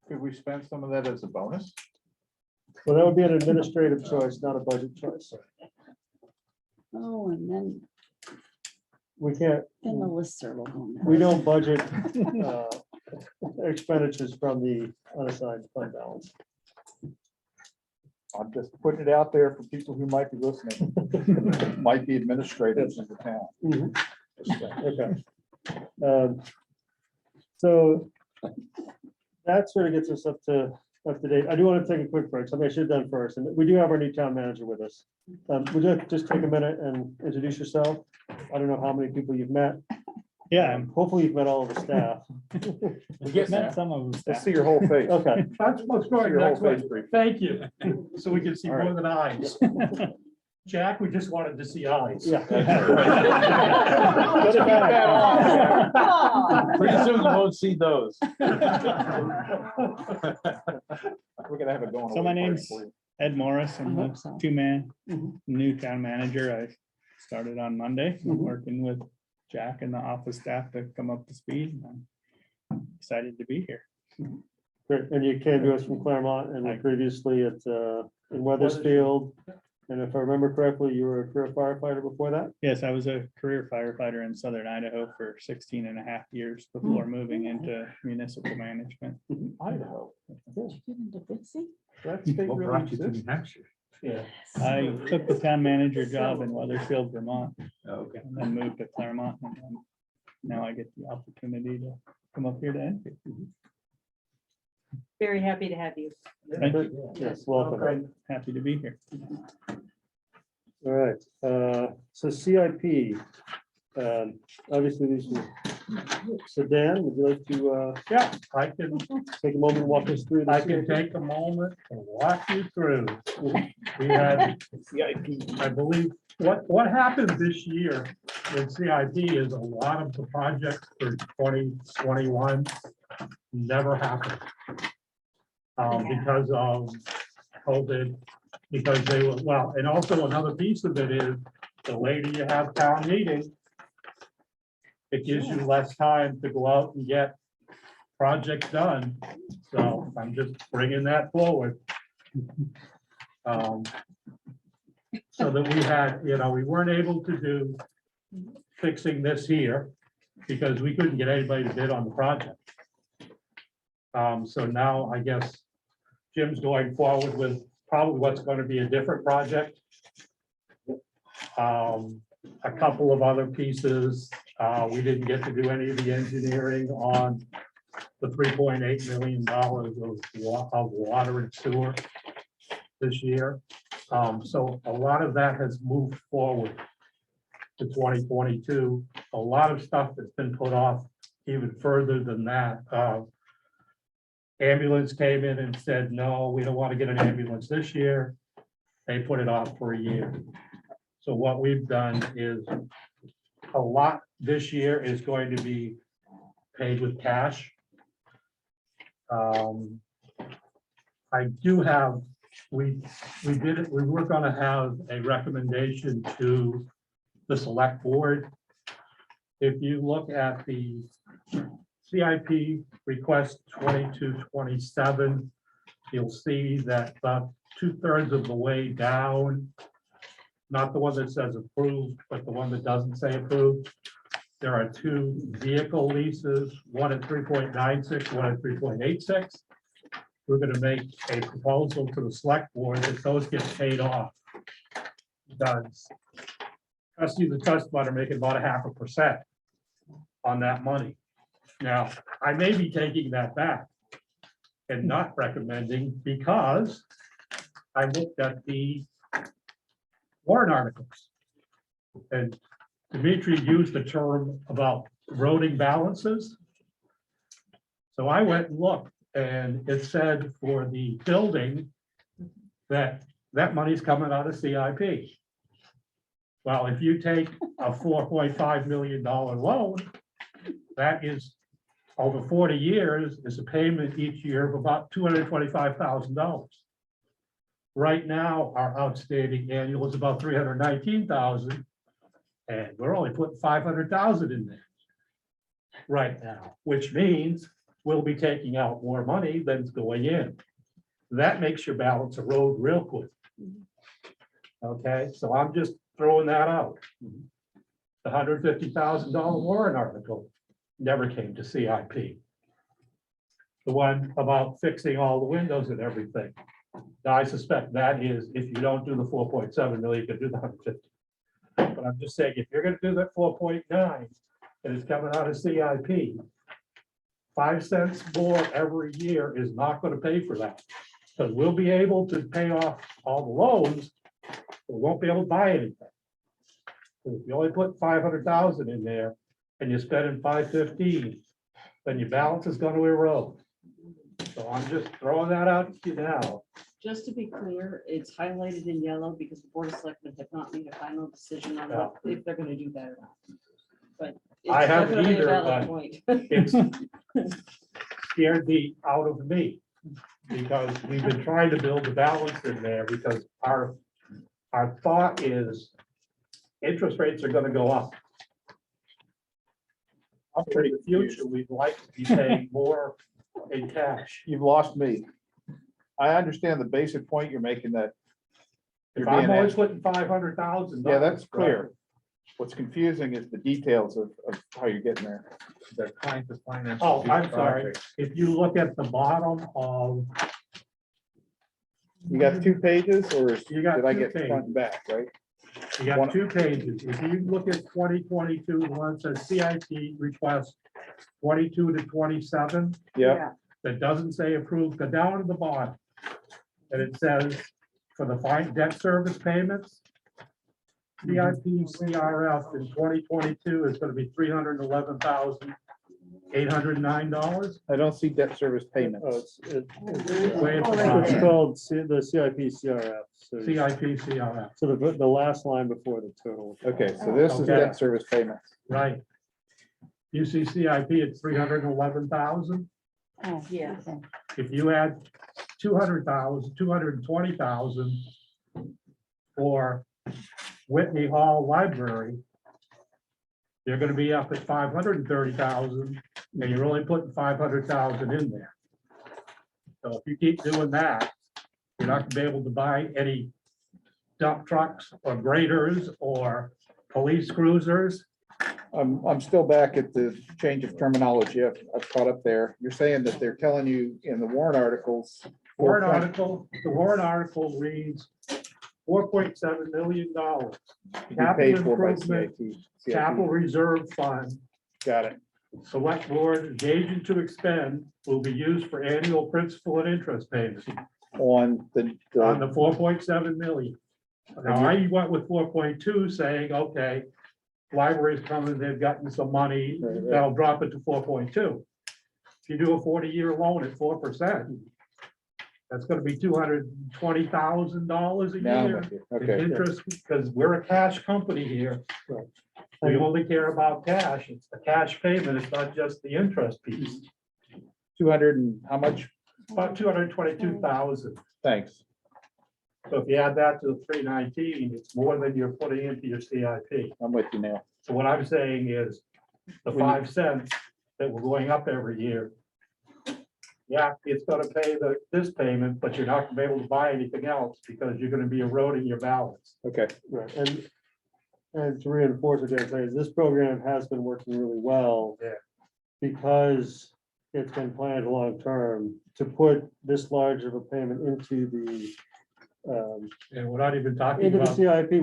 Could we spend some of that as a bonus? well, that would be an administrative choice, not a budget choice. Oh, and then We can't, the listserv will go. now. we don't budget expenditures from the unassigned fund balance. I'm just putting it out there for people who might be listening, might be administrators in the town. Mhm. Just saying. Okay. So that sort of gets us up to date. I do want to take a quick break, something I should have done first, and we do have our new town manager with us. Would you like to just take a minute and introduce yourself? I don't know how many people you've met. Yeah, Hopefully you've met all of the staff. We're getting met there. some of them. Let's see your whole face. Okay, That's what's See going your whole next one. face brief. Thank you. So we can see All right. more than eyes. Jack, we just wanted to see eyes. yeah. Let's keep that on. Pretty soon we won't see those. We're gonna have it going. So my away party name's for you. Ed Morris. I I'm hope the so. two-man Mhm. new town manager. I started on Monday. I'm Mhm. working with Jack and the office staff to come up to speed. I'm excited to be here. Great, and you came to us from Claremont and were previously at, in Weathersfield. And if I remember correctly, you were a career firefighter before that? Yes, I was a career firefighter in Southern Idaho for 16 and a half years before moving into municipal management. Idaho. Did you get into Bitsy? That state What really brought you to exists. New Hampshire? Yeah. I took the town manager job in Weathersfield, Vermont, Okay. and then moved to Claremont. And then now I get the opportunity to come up here to Enfield. Very happy to have you. Thank you. Yes, welcome. Happy to be here. All right, so CIP, obviously these are, so Dan, would you like to, Yeah, I can, take a moment and walk us through I this? can take a moment and walk you through. We had, I believe, what happened this year in CIP is a lot of the projects for 2021 never happened. Because of COVID, because they were, well, and also another piece of it is the later you have town meeting, it gives you less time to go out and get projects done. So I'm just bringing that forward. So that we had, we weren't able to do fixing this here because we couldn't get anybody to bid on the project. So now I guess Jim's going forward with probably what's going to be a different project. A couple of other pieces, we didn't get to do any of the engineering on the $3.8 million of water and sewer this year. So a lot of that has moved forward to 2022. A lot of stuff that's been put off even further than that. Ambulance came in and said, no, we don't want to get an ambulance this year. They put it off for a year. So what we've done is a lot this year is going to be paid with cash. I do have, we did it, we were gonna have a recommendation to the select board. If you look at the CIP request 2227, you'll see that about 2/3 of the way down, not the one that says approved, but the one that doesn't say approved, there are two vehicle leases, one at 3.96, one at 3.86. We're gonna make a proposal to the select board that those get paid off. Does trustees and trust fund are making about 0.5% on that money. Now, I may be taking that back and not recommending because I looked at the warrant articles. And Dimitri used the term about eroding balances. So I went and looked and it said for the building that money's coming out of CIP. Well, if you take a $4.5 million loan, that is over 40 years is a payment each year of about $225,000. Right now, our outstanding annual is about $319,000, and we're only putting $500,000 in there right now, which means we'll be taking out more money than's going in. That makes your balance erode real quick. Okay, so I'm just throwing that out. The $150,000 warrant article never came to CIP. The one about fixing all the windows and everything. Now, I suspect that is, if you don't do the 4.7 million, you can do the 150. But I'm just saying, if you're gonna do that 4.9 and it's coming out of CIP, 5 cents more every year is not gonna pay for that. Because we'll be able to pay off all the loans, but we won't be able to buy anything. If you only put 500,000 in there and you're spending 515, then your balance is gonna erode. So I'm just throwing that out to you now. Just to be clear, it's highlighted in yellow because the Board of Selectmen have not made a final decision on what, if they're gonna do that or not. But it's I haven't definitely a either, valid but point. It's scared the out of me. because we've been trying to build the balance in there, because our thought is interest rates are gonna go up. I'm In pretty the confused. future, we'd like to be paying more in cash. You've lost me. I understand the basic point you're making that. If You're I'm being always asked, putting $500,000. yeah, that's clear. What's confusing is the details of how you're getting there. They're trying to finance. Oh, big I'm sorry. projects. If you look at the bottom of, You got 2 pages or is- You got did I 2 get front and back, right? you got 2 pages. If you look at 2022, the one that says CIP request 22 to 27, Yeah, that doesn't say approved, go down to the bottom. And it says for the fine debt service payments, CIP CRF in 2022 is going to be $311,809. I don't see debt service Oh, payments. Way at the It's bottom. called the CIP CRF. So CIP CRF, so the last line before the total. Okay, so this is Okay. debt service payments. right. You see CIP at 311,000. Oh, Yeah. okay. If you add 200,000, 220,000 for Whitney Hall Library, you're gonna be up at 530,000, and you're only putting 500,000 in there. So if you keep doing that, you're not gonna be able to buy any dump trucks or graders or police cruisers. I'm still back at the change of terminology. I've caught up there. You're saying that they're telling you in the warrant articles. The warrant article reads $4.7 million. to be Capital paid for by improvement, CIP. Capital reserve fund, Got it. select board engaging to expend will be used for annual principal and interest payments On on the 4.7 million. Now, I went with 4.2 saying, okay, library's coming, they've gotten some money, Right, right. that'll drop it to 4.2. If you do a 40-year loan at 4%, that's gonna be $220,000 a Now, I'm year. with you. in Okay, interest, because we're a cash company here. Right. We only care about cash. It's the cash payment. It's not just the interest piece. 200 and how much? About 222,000. Thanks. So if you add that to the 319, it's more than you're putting into your CIP. I'm with you now. So what I'm saying is the When you- 5 cents that we're going up every year. Yeah, it's gonna pay this payment, but you're not gonna be able to buy anything else because you're gonna be eroding your balance. Okay, Right, and to reinforce what Dan's saying, is this program has been working really well. Yeah. Because it's been planned long-term to put this large of a payment into the And we're not even talking into the about, CIP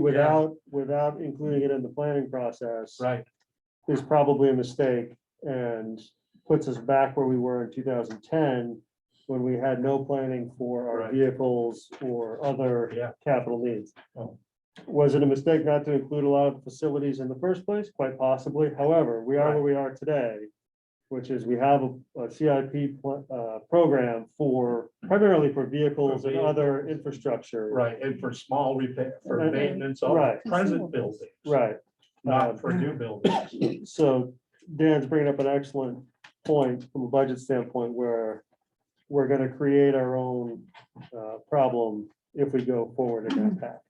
without including it in the planning process. right, Is probably a mistake and puts us back where we were in 2010, when we had no planning for our Right. vehicles or other Yeah. capital needs. Oh. Was it a mistake not to include a lot of facilities in the first place? Quite possibly. However, we are where we are today, which is we have a CIP program for primarily for vehicles and other infrastructure. right, and for small repair, for Right. maintenance of Right. present buildings. Right. Not for new buildings. So Dan's bringing up an excellent point from a budget standpoint where we're gonna create our own problem if we go forward in that path.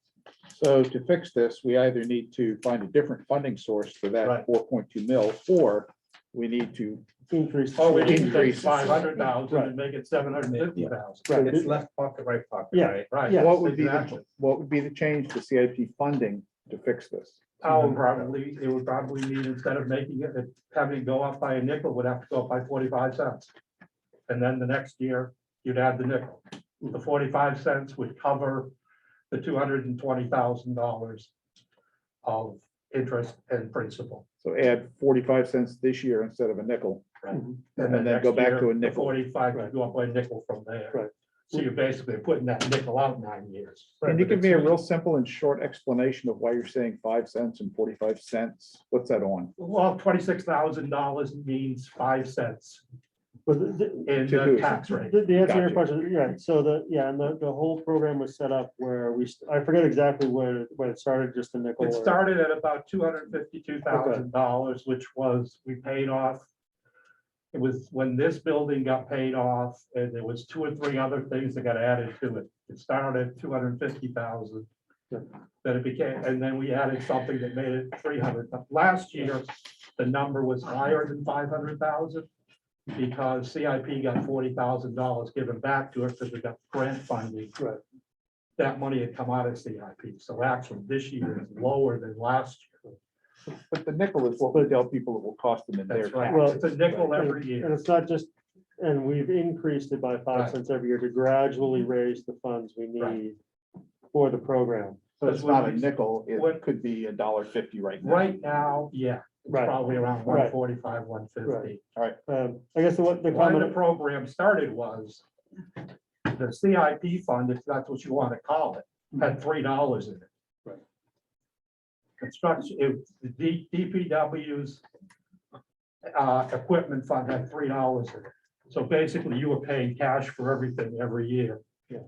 so to fix this, we either need to find a different funding source for that Right. 4.2 mil, or we need to, Increase. Oh, we need to take Increase. 500,000 and make it 750,000. Right. It's left pocket, right pocket, Yeah. right? Right. Yeah. what would be, Exactly. what would be the change to CIP funding to fix this? It would probably mean instead of making it, having it go up by a nickel, would have to go up by 45 cents. And then the next year, you'd add the nickel. The 45 cents would cover the $220,000 of interest and principal. So add 45 cents this year instead of a nickel. Mhm. And then next go back year, to a the nickel. 45 Right. would go up by a nickel from there. Right. So you're basically putting that nickel out 9 years. Can you give me a real simple and short explanation of why you're saying 5 cents and 45 cents? What's that on? Well, $26,000 means 5 cents But in To the who? tax rate. the answer to your Gotcha. question, yeah, so and the whole program was set up where I forget exactly when it started, just a nickel. It or- started at about $252,000, which was, we paid off it was when this building got paid off, and there was 2 or 3 other things that got added to it. It started at 250,000. Then it became, and then we added something that made it 300. But last year, the number was higher than 500,000 because CIP got $40,000 given back to it because we got grant funding. Right. That money had come out of CIP. So actually, this year is lower than last year. But the nickel is what we tell people it will cost them in their That's right. tax. Well, It's a nickel every year. And it's not just, and we've increased it by 5 Right. cents every year to gradually raise the funds we Right. need for the program. So it's not a nickel, What- it could be $1.50 right now. Right now, yeah, it's Right. probably around Right. 145, 150. I guess what the Why the comment, program started was the CIP fund, if that's what you want to call it, had $3 in it. Right. Construction, the DPW's equipment fund had $3 in it. So basically, you were paying cash for everything every year. Yeah.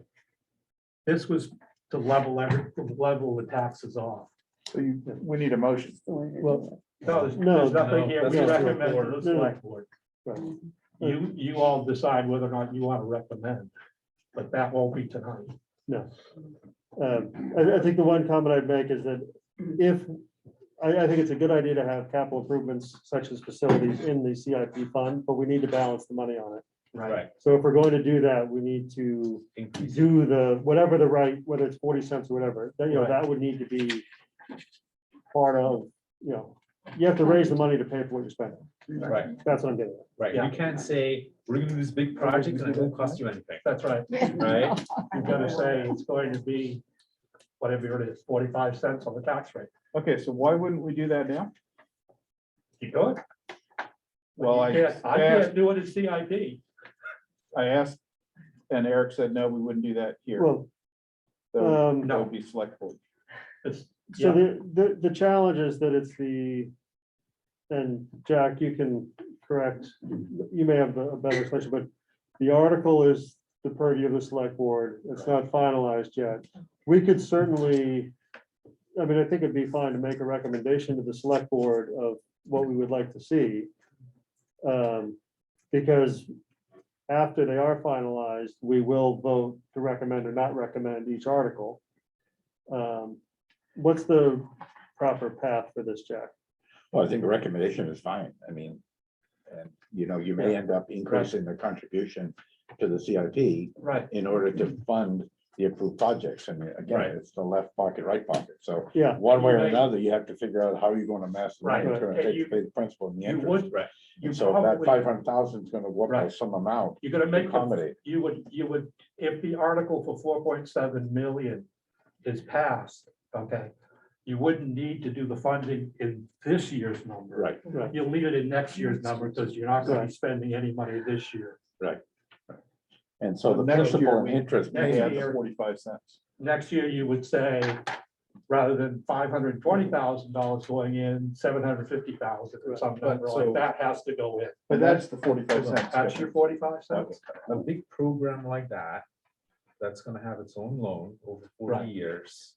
This was to level the taxes off. So we need a motion. well, No, there's No, nothing here. We that's not recommend to the No. select board. right. You all decide whether or not you want to recommend, but that won't be tonight. No. I think the one comment I'd make is that if, I think it's a good idea to have capital improvements such as facilities in the CIP fund, but we need to balance the money on it. Right. So if we're going to do that, we need to do the, whatever the right, whether it's 40 cents or whatever, that, Right. that would need to be part of, you have to raise the money to pay for what you're spending. Right, That's what I'm getting at. right. Yeah. You can't say, we're gonna do this big project and it won't cost you anything, That's right. right? You've got to say it's going to be whatever it is, 45 cents on the tax rate. Okay, so why wouldn't we do that now? You could. Well, I I can't do it in CIP. asked, and Eric said, no, we wouldn't do that here. Well, So um, that would be select board. It's- so yeah. the challenge is that it's the, and Jack, you can correct, you may have a better explanation, but the article is the purview of the select board. It's not finalized yet. We could certainly, I mean, I think it'd be fine to make a recommendation to the select board of what we would like to see. Because after they are finalized, we will vote to recommend or not recommend each article. What's the proper path for this, Jack? Well, I think a recommendation is fine. I mean, and you may end up increasing the contribution to the CIP Right. in order to fund the approved projects. And again, Right. it's the left pocket, right pocket. So Yeah, one way or You may- another, you have to figure out how you're going to mass. the money Right. It's going And to take you- to pay the principal and the You interest. would, Right. you And so if that probably, 500,000 is going to work by Right. some amount, you're gonna make, the- accommodate. you would, if the article for 4.7 million is passed, okay, you wouldn't need to do the funding in this year's number. Right. right. You'll need it in next year's number because you're not gonna be Right. spending any money this year. And so the Next year, principal and we interest may next have year- the 45 cents. Next year, you would say, rather than $520,000 going in, 750,000 or something But like so- that has to go in. But that's the 45 cents. That's your 45 cents. A big program like that, that's gonna have its own loan over 40 Right. years.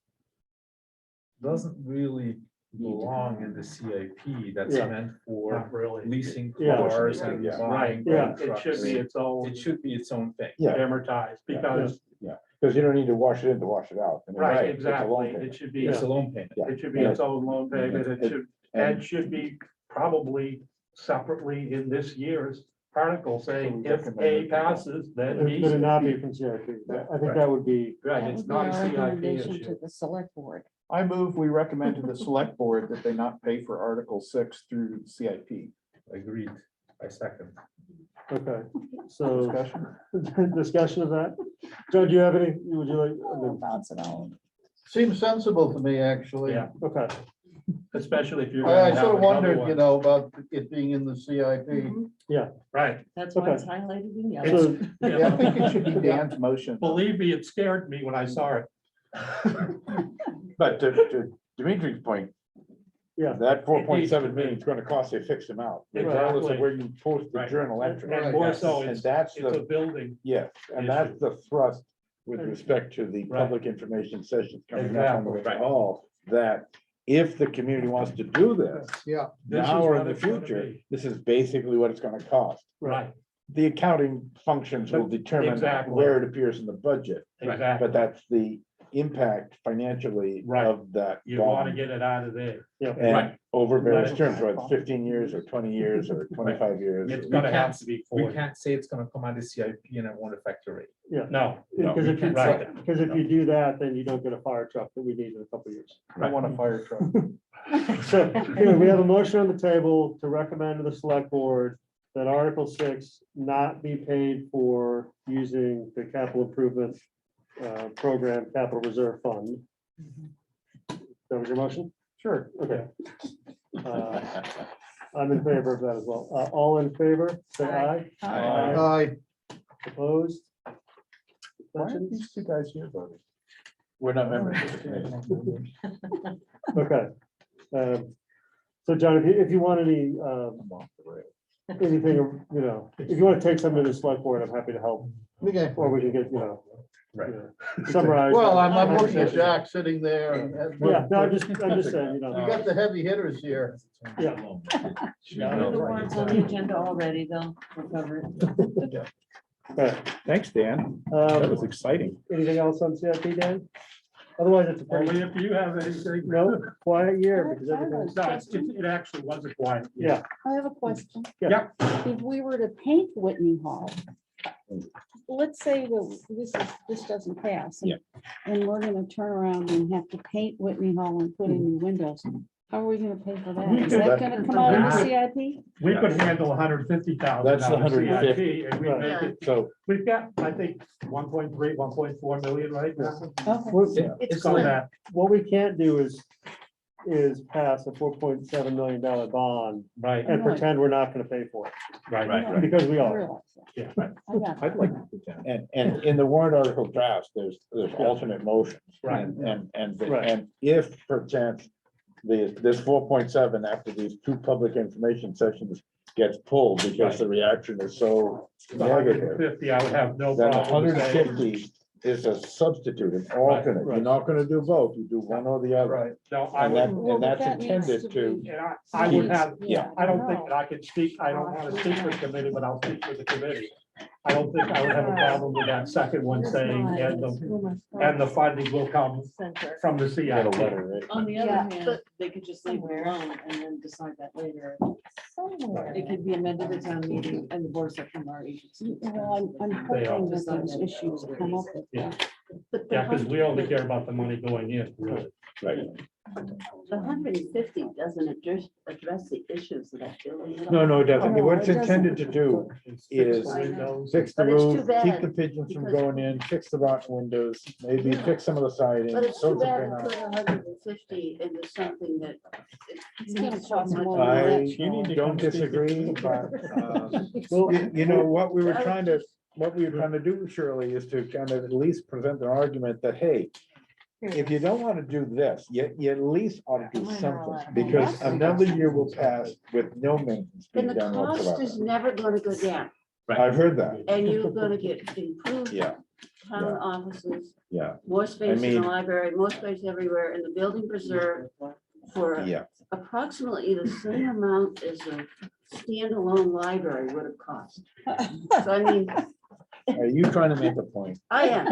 Doesn't really belong in the CIP, that's Yeah. meant for Not really. leasing Yeah. cars and Yeah. buying. Yeah. boat It should trucks. be its own It should be its own thing. Yeah, amortized because, because you don't need to wash it in to wash it out. I mean, right, it's a loan exactly. payment. It should be, It's a loan payment. Yeah. it should be its own loan payment. It should, And- and should be probably separately in this year's article saying if A passes, then B. It's gonna not be from CIP. I think that would be, Right, That it's would be not a our CIP recommendation issue. to the select board. I move we recommend to the select board that they not pay for Article 6 through CIP. Agreed. I second. okay, so Discussion? discussion of that. Joe, do you have any, would you like? Bounce it out. Seems sensible to me, actually. Yeah. Okay, especially if you're. I gonna have sort of another wondered, one. about it being in the CIP. Right. That's why why it's it's highlighted in It's- yellow. Yeah, I think it should be Dan's motion. Believe me, it scared me when I saw it. But to Dimitri's point, yeah, that 4.7 million is going to cost a fixed amount, regardless of Exactly. where you post the Right. journal entry. And more Right. so, And it's, that's it's a the, building. yes, and that's the thrust with respect to the Right. public information sessions coming up on the Exactly. hall, that if the community wants to do this, Yeah, This is now or in what the it's gonna future, be. this is basically what it's gonna cost. Right, The accounting functions will determine Exactly. where it appears in the budget, exactly. but that's the impact financially Right. of that You want to bond. get it out of there. And Right. over various Right. terms, whether it's 15 years or 20 years or 25 years. It's or- gonna have to be We 40. can't say it's gonna come out of CIP and it won't affect your rate. Yeah. No, Because if you, Right. because if you do that, then you don't get a fire truck that we need in a couple of years. I want a fire truck. So, anyway, we have a motion on the table to recommend to the select board that Article 6 not be paid for using the capital improvement program, capital reserve fund. That was your motion? Sure, okay. I'm in favor of that as well. All in favor, say aye. aye. Opposed? Why aren't Abstentions? these two guys here voting? We're not members of the committee. Okay. So John, if you want any, I'm off the rail. anything, you know, if you want to take something to the select board, I'm happy to help, Okay. or we can get, you know. Right. Summarize. Well, I'm looking at Jack sitting there and. Yeah, no, I'm just saying, you We know. got the heavy hitters here. Yeah. The warrants on the agenda already, though, we'll cover it. Okay. Thanks, Dan. That was Um, exciting. anything else on CIP, Dan? Otherwise, it's a pretty, only if you have anything. no, quiet year because I have a everything's, No, it actually was a quiet. yeah. I have a question. Yeah. If we were to paint Whitney Hall, let's say that this doesn't pass. and- And we're gonna turn around and have to paint Whitney Hall and put in new windows. How are we gonna pay for that? We Is could- that gonna come out of the CIP? We could handle 150,000. That's the out of CIP, 150. And we make it, So we've got, I think, 1.3, 1.4 million right now. Okay. Well, It's So good. that, what we can't do is pass a $4.7 million bond right, and pretend we're not gonna pay for it, right. because we I are. realize that. Yeah. I got it. I'd like to do that. And in the warrant article draft, there's alternate motions. Right. Right. And if perchance this 4.7 after these two public information sessions gets pulled because the reaction is so negative, 150, I would have no then the problem saying. 150 is a substitute, an alternate. You're right. not gonna do both, you do one or the other. Right. No, I And would, that, Well, and but that's that needs intended to, be- and I would have, Yeah. I don't think that I could speak, I don't want to speak for the committee, but I'll speak for the committee. I don't think I would have a problem with that second one saying, and the funding will come Center. from the get a CIP. letter, right? On the other Yeah, hand, but they could just leave it alone and then decide that later. Somewhere. It could be amended at town meeting and the board selectmen are agency. Well, I'm They are. hoping that those issues come up with Yeah. that. But the Yeah, because we 100 only care about the money going in, really. Right. the 150 doesn't address the issues of that building. at all. No, no, definitely. No, What it's it doesn't. intended to do is I know. fix the But it's too roof, keep bad the pigeons from because- going in, fix the rotten windows, maybe Yeah. fix some of the siding. But it's too throw some bad paint to on put it. 150 into something that. It's gonna cost much more than money. that. I Sean. don't disagree, but, Well, you know, what we were trying to do, Shirley, is to kind of at least present an argument that, hey, if you don't want to do this, you at least ought to do something, because another year will pass with no maintenance being And the done cost is whatsoever. never gonna go down, I've heard that, and you're gonna get improved yeah, town yeah. offices, yeah, more space in mean- the library, more space everywhere, and the building preserved for yeah. approximately the same amount as a standalone library would have cost. So I mean, Are you trying to make a point? I am.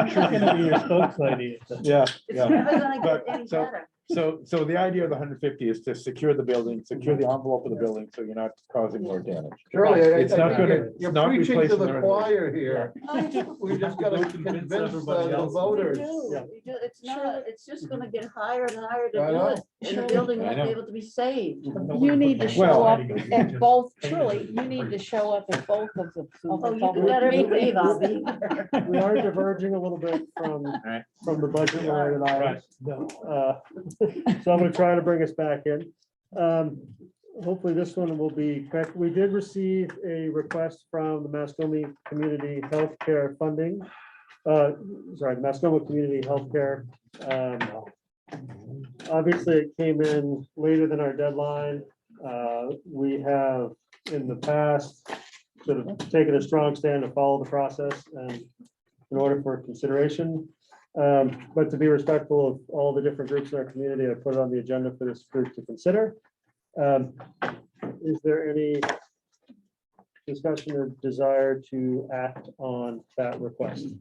She's gonna be your spokeslady. Yeah, It's yeah. never gonna get But- any so- better. So the idea of the 150 is to secure the building, secure the envelope of the building, so you're not causing more damage. Shirley, It's not think gonna- you're- it's You're not preaching to replacing the the- choir here. I We just gotta convince everybody the else. We voters. do, Yeah. we do. It's not, it's just gonna get higher and higher to I do know. it, and the Sure. building I won't be know. able to be saved. You need to show Well- up at both, truly, you need to show up at both of the. Oh, you can better believe I'll be there. We are diverging a little bit from the budget line items. So I'm gonna try to bring us back in. Hopefully this one will be correct. We did receive a request from the Mascoma Community Healthcare Funding. Mascoma Community Healthcare. Obviously, it came in later than our deadline. We have in the past sort of taken a strong stand to follow the process and in order for consideration. But to be respectful of all the different groups in our community, I put it on the agenda for this group to consider. Is there any discussion or desire to act on that request?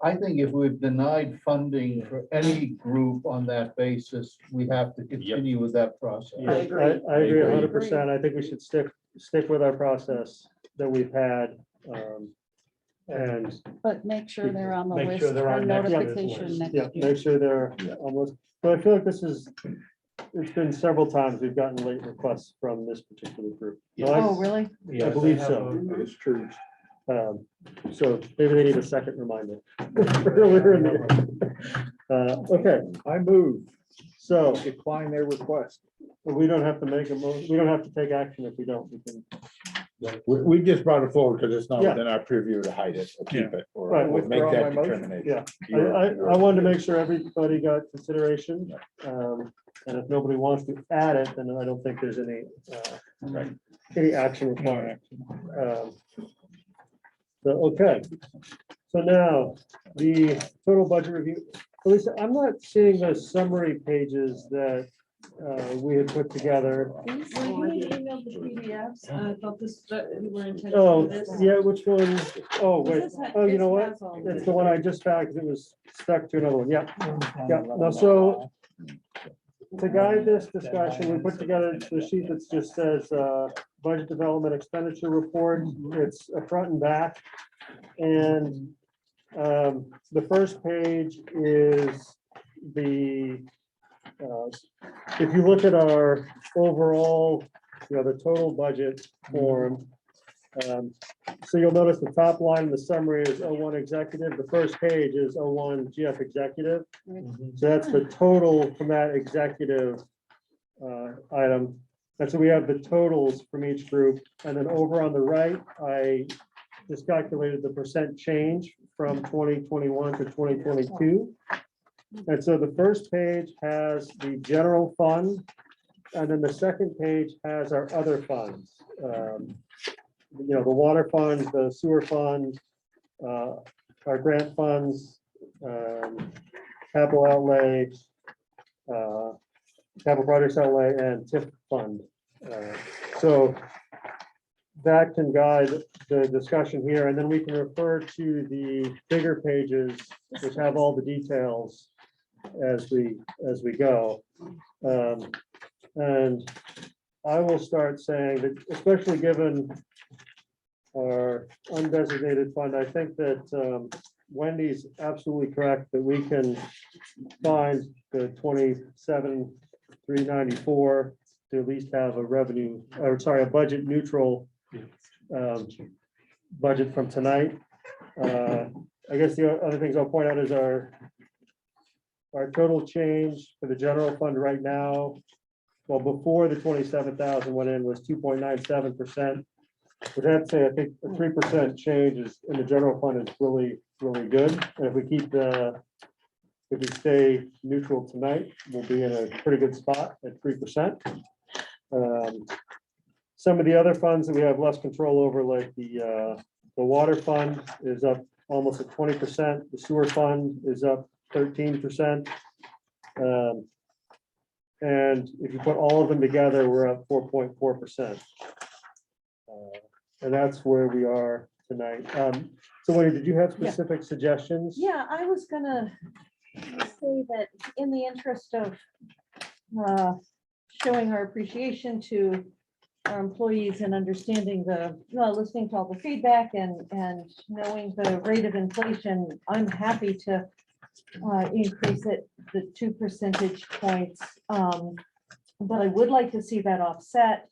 I think if we've denied funding for any group on that basis, we have to continue with that process. I agree 100%. I think we should stick with our process that we've had. And But make sure they're on the Make list sure they're for on next year's notification list. next yeah, year. make sure they're almost, but I feel like it's been several times we've gotten late requests from this particular group. No, Oh, really? I believe so. That is true. So maybe they need a second reminder. Earlier in the year. Okay, I move, so decline their request. we don't have to make we don't have to take action if we don't. We can, We just brought it forward because it's not Yeah. within our purview to hide it or keep it or Right, or make withdraw that my motion. determination. yeah, I wanted to make sure everybody got consideration. And if nobody wants to add it, then I don't think there's any, any action required. So, okay, so now the total budget review, Lisa, I'm not seeing the summary pages that we had put together. Well, you had emailed the PDFs, I thought this, we were intended Oh, for this. yeah, which one? Oh, wait, This has- oh, you know this what? has all It's this. the one I just found because it was stuck to another one. Yeah, yeah. No, so to guide this discussion, we put together the sheet that just says budget development expenditure report. It's a front and back. And the first page is the, if you look at our overall, the total budget form. So you'll notice the top line in the summary is 01 executive. The first page is 01 GF executive. So that's the total from that executive item. And so we have the totals from each group. And then over on the right, I just calculated the percent change from 2021 to 2022. And so the first page has the general fund. And then the second page has our other funds. The water fund, the sewer fund, our grant funds, capital outlay, capital projects outlay, and TIF fund. So that can guide the discussion here, and then we can refer to the bigger pages, which have all the details as we go. And I will start saying that, especially given our undesignated fund, I think that Wendy's absolutely correct that we can find the 27,394 to at least have a revenue, or sorry, a budget neutral budget from tonight. I guess the other things I'll point out is our total change for the general fund right now, well, before the 27,000 went in, was 2.97%. Which I'd say, I think a 3% change is in the general fund is really, really good. And if we stay neutral tonight, we'll be in a pretty good spot at 3%. Some of the other funds that we have less control over, like the water fund is up almost at 20%. The sewer fund is up 13%. And if you put all of them together, we're up 4.4%. And that's where we are tonight. So Wendy, did you have specific suggestions? Yeah, I was gonna say that in the interest of showing our appreciation to our employees and understanding listening to all the feedback and knowing the rate of inflation, I'm happy to increase it the 2 percentage points. But I would like to see that offset.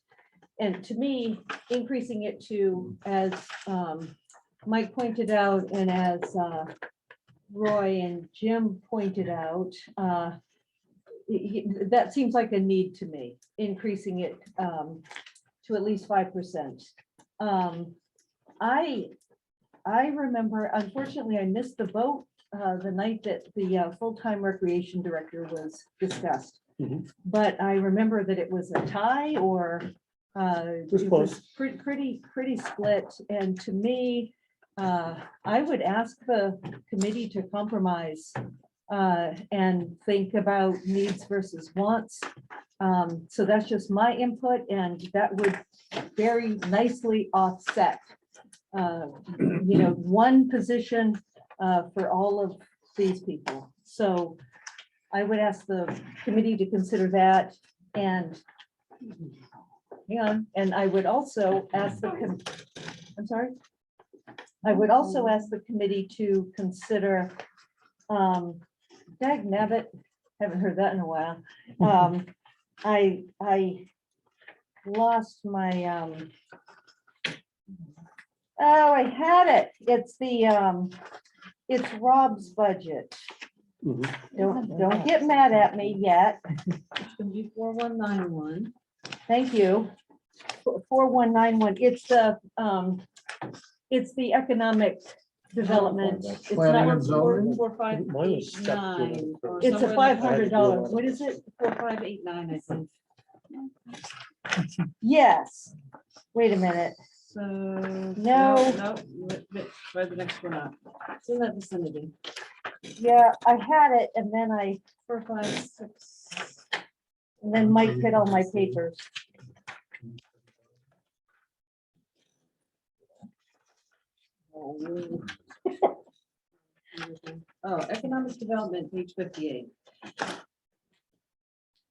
And to me, increasing it to, as Mike pointed out, and as Roy and Jim pointed out, that seems like a need to me, increasing it to at least 5%. I remember, unfortunately, I missed the boat the night that the full-time recreation director was discussed. Mhm. But I remember that it was a tie, or was close. pretty split. And to me, I would ask the committee to compromise and think about needs versus wants. So that's just my input, and that would very nicely offset, one position for all of these people. So I would ask the committee to consider that, and hang on, and I would also ask I'm sorry. I would also ask the committee to consider, dag nabbit, haven't heard that in a while. I lost my, oh, I had it. It's Rob's budget. Don't get mad at me yet. It's gonna be 4191. Thank you. 4191, it's the economic development. It's Planning not- and zoning? 4589. or It's a somewhere in there. $500. What is it? 4589, I think. Yes. Wait a minute. So. No. Try the next one up. It's in that vicinity. Yeah, I had it, and then 456. Mike hit all my papers. Oh, economic development, page 58.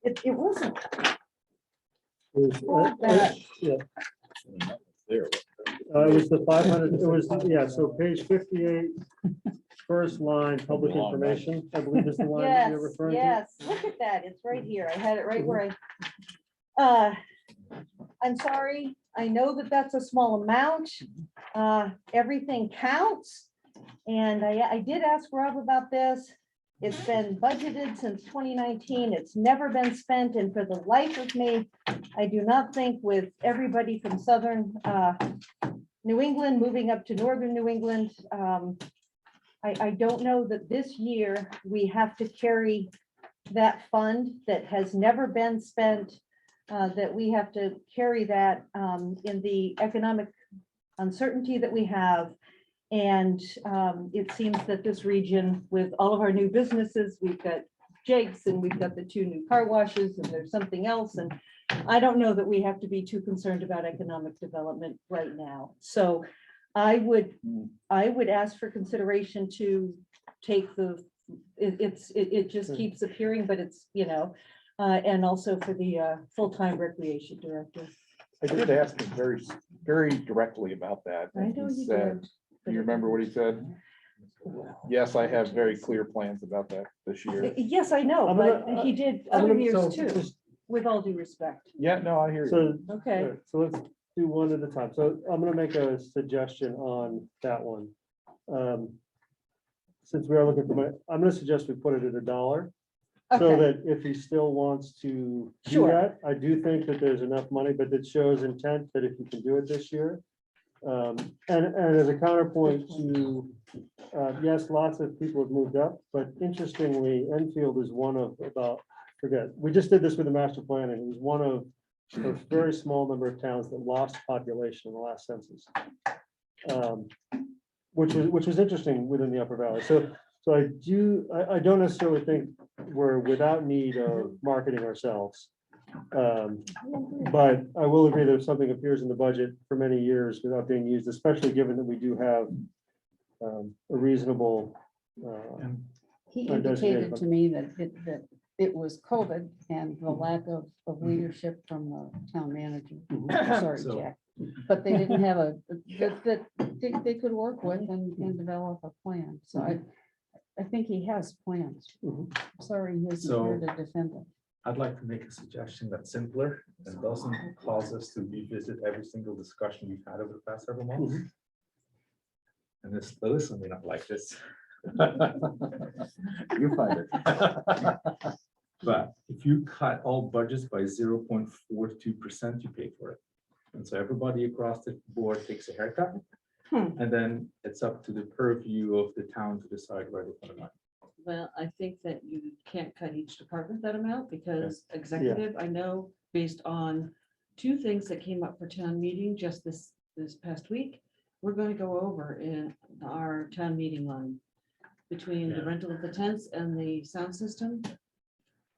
It wasn't It There. was the 500, it was, yeah, so page 58, first line, public Long line. information, I believe is the line that you're Yes, referring to. yes, look at that, it's right here, I had it right where I'm sorry, I know that that's a small amount, everything counts. And I did ask Rob about this, it's been budgeted since 2019, it's never been spent, and for the life of me, I do not think with everybody from southern New England moving up to northern New England, I don't know that this year we have to carry that fund that has never been spent, that we have to carry that in the economic uncertainty that we have. And it seems that this region, with all of our new businesses, we've got Jake's and we've got the 2 new car washes and there's something else. And I don't know that we have to be too concerned about economic development right now. So I would ask for consideration to take it just keeps appearing, but it's, and also for the full-time recreation director. I did ask him very, very directly about that. I and know he you said, did. Do you remember what he said? Yes, I have very clear plans about that this year. Yes, I know, I'm but gonna- he did I'm other gonna- years so too, just- with all due respect. Yeah, no, I hear you. So, Okay. all right, so let's do one at a time. So I'm gonna make a suggestion on that one. Since we are looking for money, I'm gonna suggest we put it at $1. So Okay, that if he still wants to do Sure. that, I do think that there's enough money, but it shows intent that if you can do it this year. And as a counterpoint to, yes, lots of people have moved up, but interestingly, Enfield is one of we just did this with the master plan, and it was one of a very small number of towns that lost population in the last census. Which was interesting within the Upper Valley. So I don't necessarily think we're without need of marketing ourselves. But I will agree that if something appears in the budget for many years without being used, especially given that we do have a reasonable. He Undesignated indicated fund. to me that it was COVID and the lack of leadership from the town manager. Sorry, So- Jack. But they didn't have that they could work with and develop a plan. So I think he has plans. Mhm. Sorry, he isn't here So- to defend it. I'd like to make a suggestion that's simpler and doesn't cause us to revisit every single discussion we've had over the past several months. And this, Alyssa may not like this. You find it. But if you cut all budgets by 0.42%, you pay for it. And so everybody across the board takes a haircut. And then it's up to the purview of the town to decide where they put the money. Well, I think that you can't cut each department that amount because executive, I know, based on 2 things that came up for town meeting just this past week, we're gonna go over in our town meeting line between the rental of the tents and the sound system.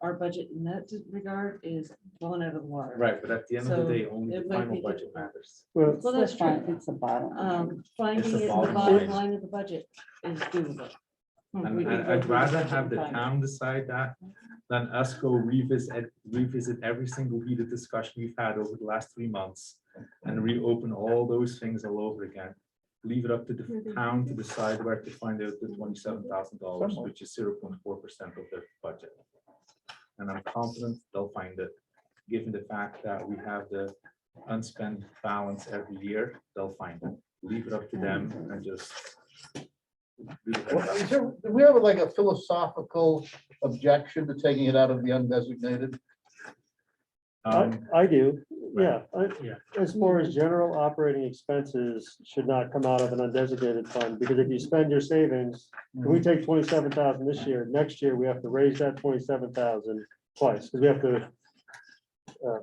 Our budget in that regard is blown out of the water. Right, but at the end of the So day, only the it might final be budget difficult. matters. Well, Well, that's fine. true. It's a bottom. line. Finding It's the it in the bottom bottom line. line of the budget is doable. And We can go I'd through rather budget have and the find it. town decide that than us go revisit every single heated discussion we've had over the last 3 months and reopen all those things all over again. Leave it up to the town to decide where to find out the $27,000, which is 0.4% of their budget. And I'm confident they'll find it, given the fact that we have the unspent balance every year, they'll find it. Leave it up to them and just. Well, do we have like a philosophical objection to taking it out of the undesignated? I do, yeah. Yeah. As far as general operating expenses should not come out of an undesignated fund, because if you spend your savings, if we take 27,000 this year, next year we have to raise that 27,000 twice, because we have to.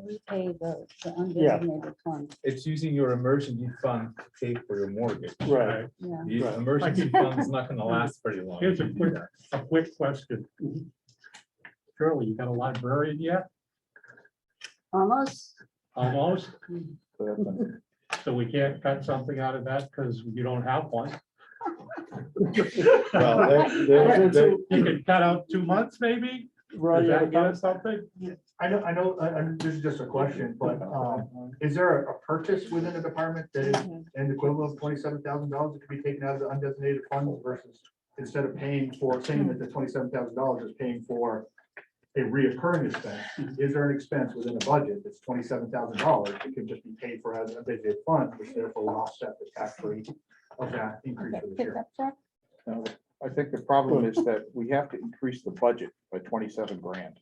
We pay the undesignated fund. It's using your emergency fund to pay for your mortgage. Right. Yeah. The Right. emergency fund is not gonna last very long. Here's a quick question. Shirley, you got a librarian yet? Almost. Almost? So we can't cut something out of that because you don't have one. Well, You can cut out 2 months, maybe? Right, Does yeah, that give us something? I know, this is just a question, but, is there a purchase within the department that is an equivalent of $27,000 that could be taken out of the undesignated funds versus instead of paying for, saying that the $27,000 is paying for a reoccurring expense, is there an expense within the budget that's $27,000 that can just be paid for as a undesignated fund, which therefore will offset the tax rate of that increase for the year? No, I think the problem is that we have to increase the budget by 27 grand.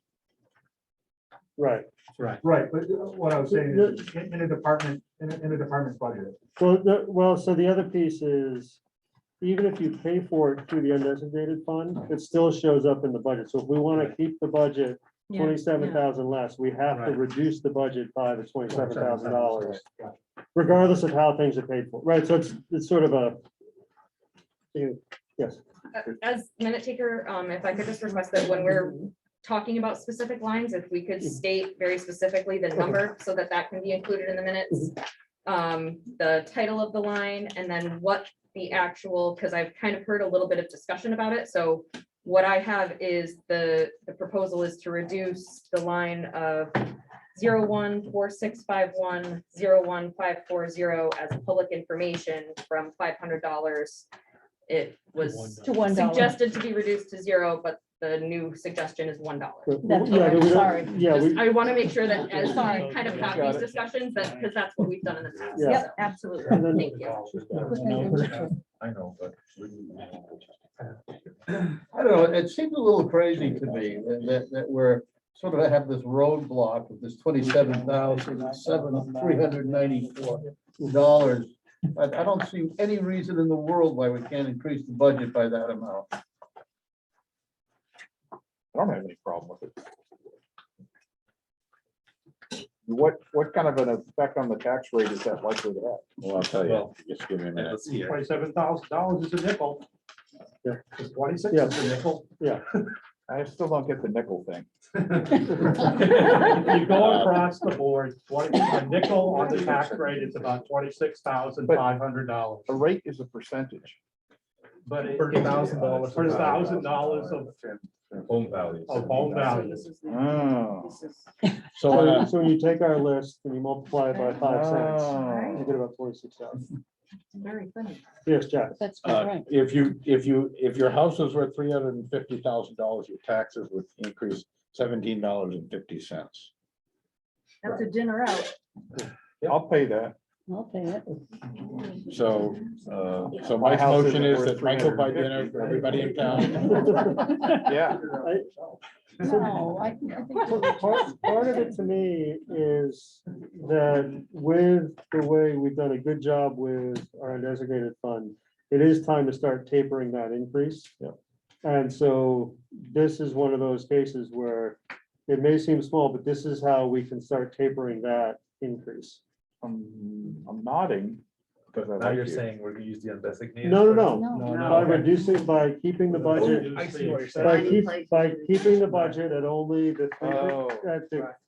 Right. Right, but what I was saying is, in a department, in a department's budget, Well, so the other piece is, even if you pay for it through the undesignated fund, it still shows up in the budget. So if we want to keep the budget Yeah, 27,000 less, we have to Right. reduce the budget by the $27,000, regardless of how things are paid for. Right, so it's sort of a. Yes, As minute taker, if I could just request that when we're talking about specific lines, if we could state very specifically the number so that that can be included in the minutes. The title of the line and then what the actual, because I've kind of heard a little bit of discussion about it. So what I have is the proposal is to reduce the line of 01465101540 as public information from $500. It was To $1. suggested to be reduced to 0, but the new suggestion is $1. That's Yeah, okay, we don't- sorry. Yeah, we, I want to make sure that as we Sorry. kind of have Got these it. discussions, that, because that's what we've done in the past. Yeah. Yep, absolutely. and then, Thank you. I know, but. I don't know, it seems a little crazy to me that we're sort of have this roadblock of this $27,394. I don't see any reason in the world why we can't increase the budget by that amount. I don't have any problem with it. What kind of an effect on the tax rate is that likely to have? Well, I'll tell you, Well, just give me a minute. Let's see. $27,000 is a nickel. Yeah. It's 26 Yeah. is a nickel. I still don't get the nickel thing. You go across the board, a nickel on the tax rate is about $26,500. The rate is a percentage. But it- Per $1,000 For $1,000 of Home values. home value. Oh. so when you take our list and you multiply it by 5 cents, Oh. you get about 46,000. Very funny. Yes, Jack. That's quite right. If your house was worth $350,000, your taxes would increase $17.50. That's a dinner out. I'll pay that. I'll pay it. So My my house motion isn't is worth that Michael buy dinner for everybody in town. Yeah. No, I think Part of it to me is that with the way we've done a good job with our undesignated fund, it is time to start tapering that increase. And so this is one of those cases where it may seem small, but this is how we can start tapering that increase. I'm nodding, because I Now like you're you. saying we're gonna use the undesignated. No, no, fund? no. No. By reducing, by keeping the budget, I see what you're saying. by Finding keep, places by to- keeping the budget at only the, Oh,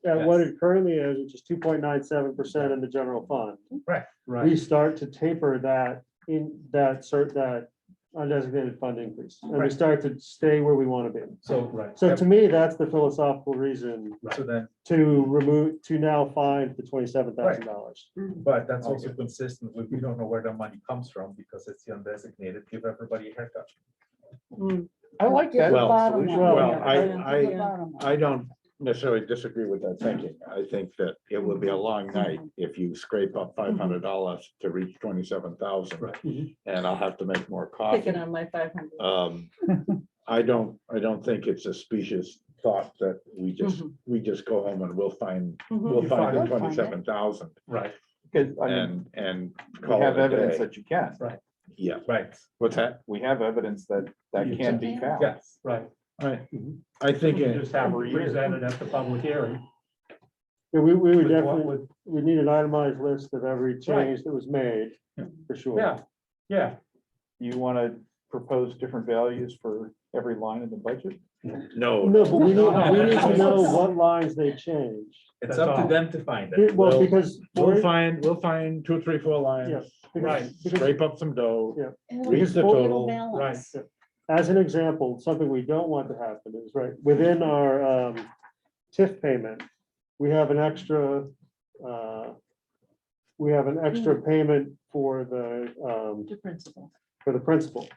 at what it currently is, which is 2.97% in the general fund. Right. We start to taper that in that undesignated fund increase, and we Right. start to stay where we want to be. So, So to me, that's the philosophical reason so then, to now find the $27,000. but that's also consistent with, we don't know where the money comes from because it's the undesignated, give everybody a haircut. I like that. Well, Bottom line. well, Yeah. I don't necessarily disagree with that thinking. I think that it will be a long night if you scrape up $500 to reach 27,000. Right. Mm-hmm. And I'll have to make more coffee. Picking on my 500. I don't think it's a specious thought that we just go home and we'll find You find the it. 27,000 Right, Because, I mean, and we call have it a evidence day. that you can. Yeah, right, what's that? We have evidence that that You can can. be found. yes, right. Right. I think, You it- just have it presented at the public hearing. Yeah, we would with what definitely, would- we need an itemized list of every change that was made, for sure. Yeah, yeah. You want to propose different values for every line in the budget? no, No, but we need No. to know what lines they changed. It's That's up to all. them to find it. Well, because. we'll find 2, 3, 4 Yeah, lines, Right. because- scrape up some dough. Yeah. And Reach it's the full total. balance. As an example, something we don't want to happen is, right, within our TIF payment, we have an extra, payment for To principal. the principal.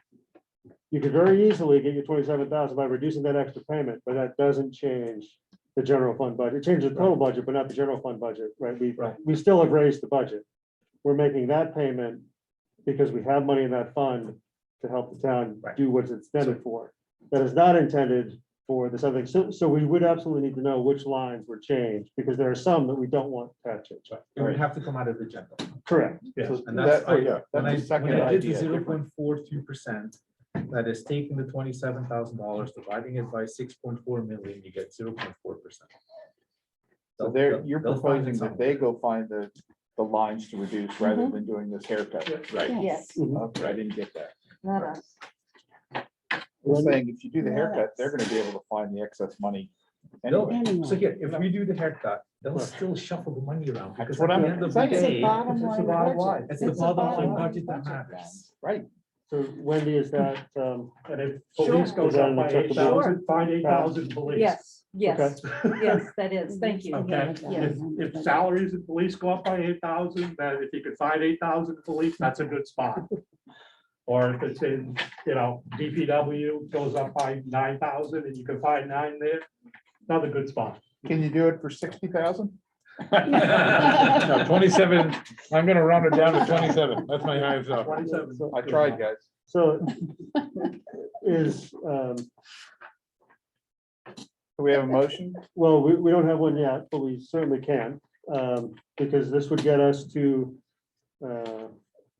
You could very easily get your 27,000 by reducing that extra payment, but that doesn't change the general fund budget. It changes the total budget, but not the general fund budget, right? Right. We still have raised the budget. We're making that payment because we have money in that fund to help the town Right. do what it's intended for. That is not intended for this other thing. So we would absolutely need to know which lines were changed, because there are some that we don't want to have changed. It would have to come out of the general. Correct. Yes, So and that's, that- oh, yeah, when I, that's the second when I did the idea, different. 0.42%, that is taking the $27,000, dividing it by 6.4 million, you get 0.4%. So you're proposing that they go find the lines to reduce rather than doing this haircut. Right. Yes, Okay, I didn't get that. not us. I'm saying if you do the haircut, they're gonna be able to find the excess money. No, Anyway. so here, if we do the haircut, they'll still shuffle the money around, That's because what at I'm the end of the saying. It's a day, bottom It's the line bottom budget. line. it's the a bottom line budget budget that then. matters. Right. So Wendy, is that, And if police Sure. goes up by Sure. 8,000, find 8,000 police. Yes, yes, yes, that is. Thank you. Okay, Yes. if salaries and police go up by 8,000, then if you could find 8,000 police, that's a good spot. Or if it's in, DPW goes up by 9,000 and you can find 9 there, another good spot. Can you do it for 60,000? No, 27, I'm gonna round it down to 27. That's my highest offer. 27. I tried, guys. so is, Do we have a motion? well, we don't have one yet, but we certainly can, because this would get us to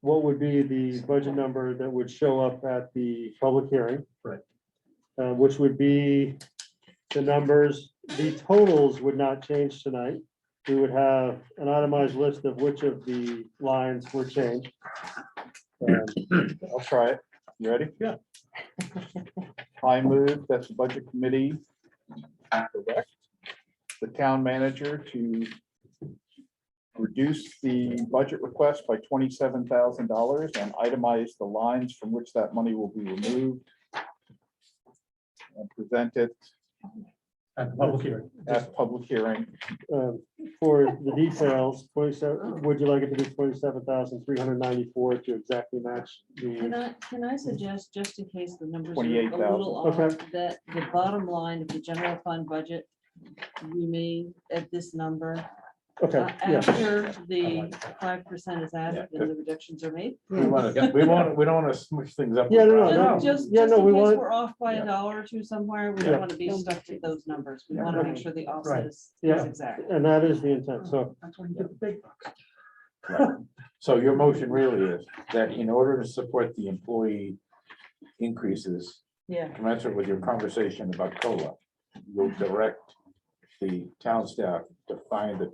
what would be the budget number that would show up at the public hearing. Right. Which would be the numbers, the totals would not change tonight. We would have an itemized list of which of the lines were changed. I'll try it. You ready? Yeah. I move that the budget committee direct the town manager to reduce the budget request by $27,000 and itemize the lines from which that money will be removed and present it At the public hearing. at public hearing. For the details, 27, would you like it to be 27,394 to exactly match Can the? can I suggest, just in case the numbers are a 28,000. little off, Okay. that the bottom line of the general fund budget remain at this number Okay, yeah, after the 5% is added and the reductions are made? We don't wanna smush things up. Yeah, no, Just, just Yeah, just no, in we case want- we're off by Yeah. a dollar or two somewhere, we Yeah. don't want to be stuck to those numbers. We want to make sure the offset is Yeah. exact. and that is the intent, so. That's when you get the big bucks. Right. So your motion really is that in order to support the employee increases Yeah. commensurate with your conversation about COLA, you'll direct the town staff to find the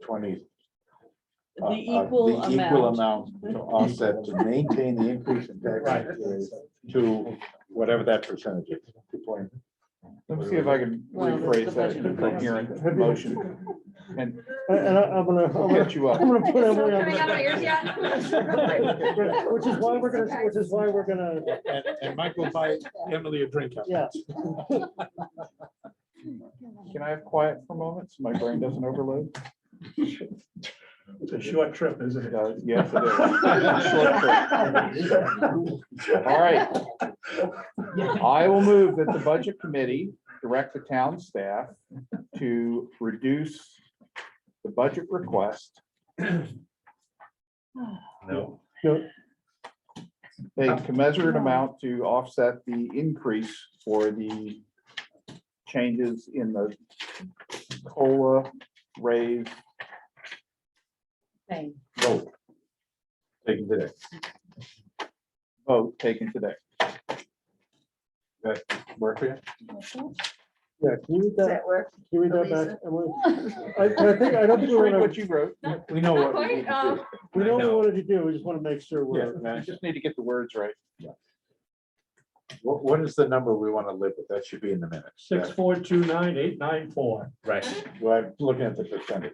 The equal the equal amount. amount to offset, to maintain the increase in tax Right. rate to whatever that percentage is. Let me see if I can Well, the rephrase that budget in a amendment. coherent motion. And And I'm gonna, I'll get you up. I'm gonna put It's not Emily on coming out of my ears yet? the- which is why we're gonna, And Michael buy Emily a drink. after. yeah. can I have quiet for a moment so my brain doesn't overload? It's a short trip, isn't it? Yes, it is. Short trip. All right. I will move that the budget committee direct the town staff to reduce the budget request. No. A commensurate amount to offset the increase for the changes in the COLA raise Same. vote. Taken today. Vote taken today. That work for you? Yeah, can you read that, work? can you read that Lisa? back, Emily? I don't think Just we read wanna, what you wrote. We know Not what we need quite, to do. we know what we I know. wanted to do, we just wanna make sure we're. Yeah, You just need to get the words right. what is the number we want to live with? That should be in the minutes. 6429894, Right. Well, I'm looking at the percentage.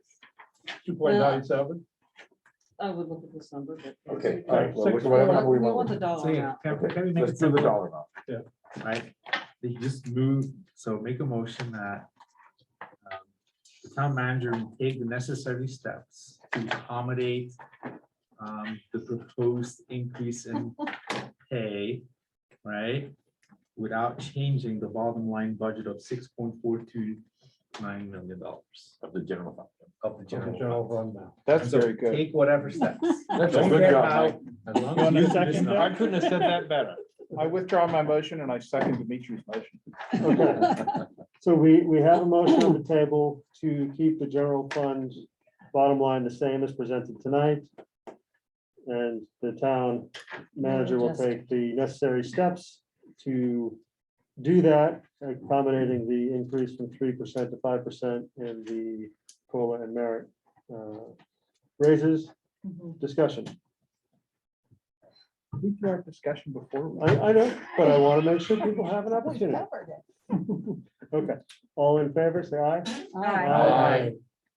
2.97. I would look at this number, but. Okay, all right, well, whatever number we We want want. the dollar So yeah, amount. can we make Let's it do the simple, dollar amount. right? They just move, so make a motion that the town manager will take the necessary steps to accommodate the proposed increase in pay, right? Without changing the bottom line budget of $6.429 million Of the general fund. of the general. General fund. fund now. That's So very good. Take whatever steps. That's a Don't good care job, how- Mike. As long You as want a you second listen there? up. I couldn't have said that better. I withdraw my motion and I second Dimitri's motion. Okay, so we have a motion on the table to keep the general fund bottom line the same as presented tonight. And the town manager will take the necessary steps to do that, accommodating the increase from 3% to 5% in the COLA and merit raises. Discussion. We do our discussion before. I know, but I want to make sure people have an opportunity. Okay, all in favor, say aye. Aye.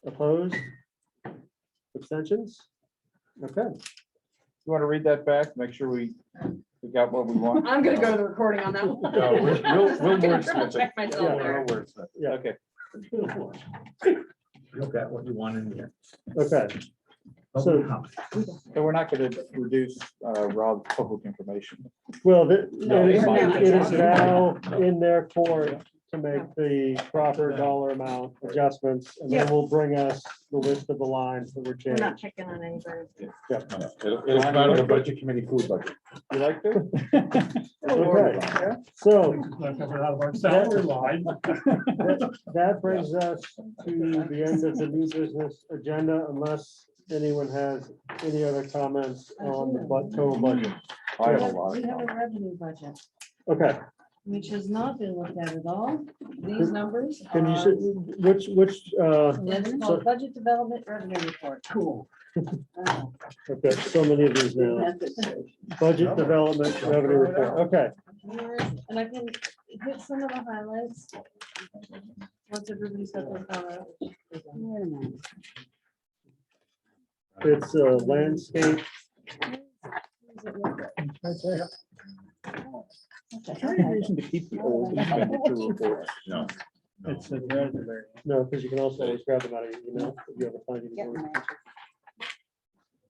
Opposed? Abstentions? Okay, You want to read that back? Make sure we got what we want. I'm gonna go to the recording on that one. No, we'll I'm gonna wordsmith check it. myself Yeah, there. We'll wordsmith. yeah, Okay. Look at what you want in there. okay. So- Public comment. So we're not going to reduce Rob's public information. Well, No, it is it's it is fine. now in their court to make the proper dollar amount adjustments, and then will bring us the list of the lines that were We're not changed. picking on anybody. It'll come out of the budget committee food budget. You like this? Okay, so Out of our salary line. that brings us to the end of the new business agenda, unless anyone has any other comments on the total budget. I have a lot. We have a revenue budget, Okay, which has not been looked at at all. These numbers can you, are. which, It's so- called Budget Development Revenue Report. Cool. Oh. Okay, so many of these now. Budget development revenue report, okay. And I can hit some of the highlights. Once everybody's got their comments. Wait a minute. It's a landscape. Is there any reason to keep the old expenditure reports? No. It's a very. No, because you can also always grab them out of your email if you have a finding. Get board. mine.